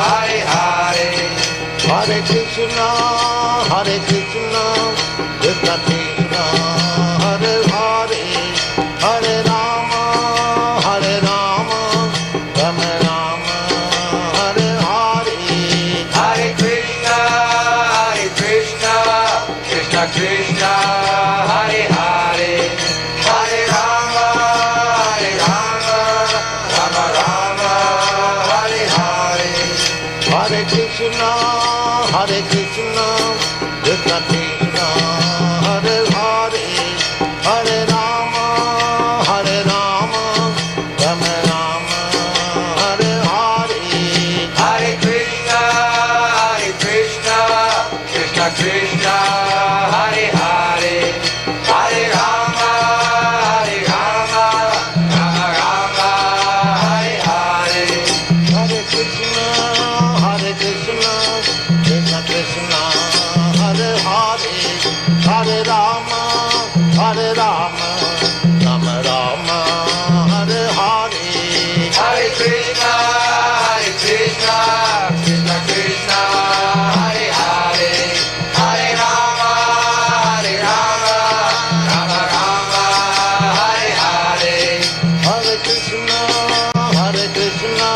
Hare Hare. Hare Krishna, Krishna Krishna, Hare Hare, Hare Rama, Rama Rama, Hare Hare. Hare Krishna, Krishna Krishna, Hare Hare, Hare Rama, Rama Rama, Hare Hare. Hare Krishna, Krishna Krishna, Hare Hare, Hare Rama, Rama Rama, Hare Hare. Hare Krishna, Krishna Krishna, Hare Hare, Hare Rama, Rama Rama, Hare Hare. Hare Krishna, Krishna Krishna, Hare Hare, Hare Rama, Rama Rama, Hare Hare. Hare Krishna, Krishna Krishna, Hare Hare, Hare Rama, Rama Rama, Hare Hare. Hare Krishna, Krishna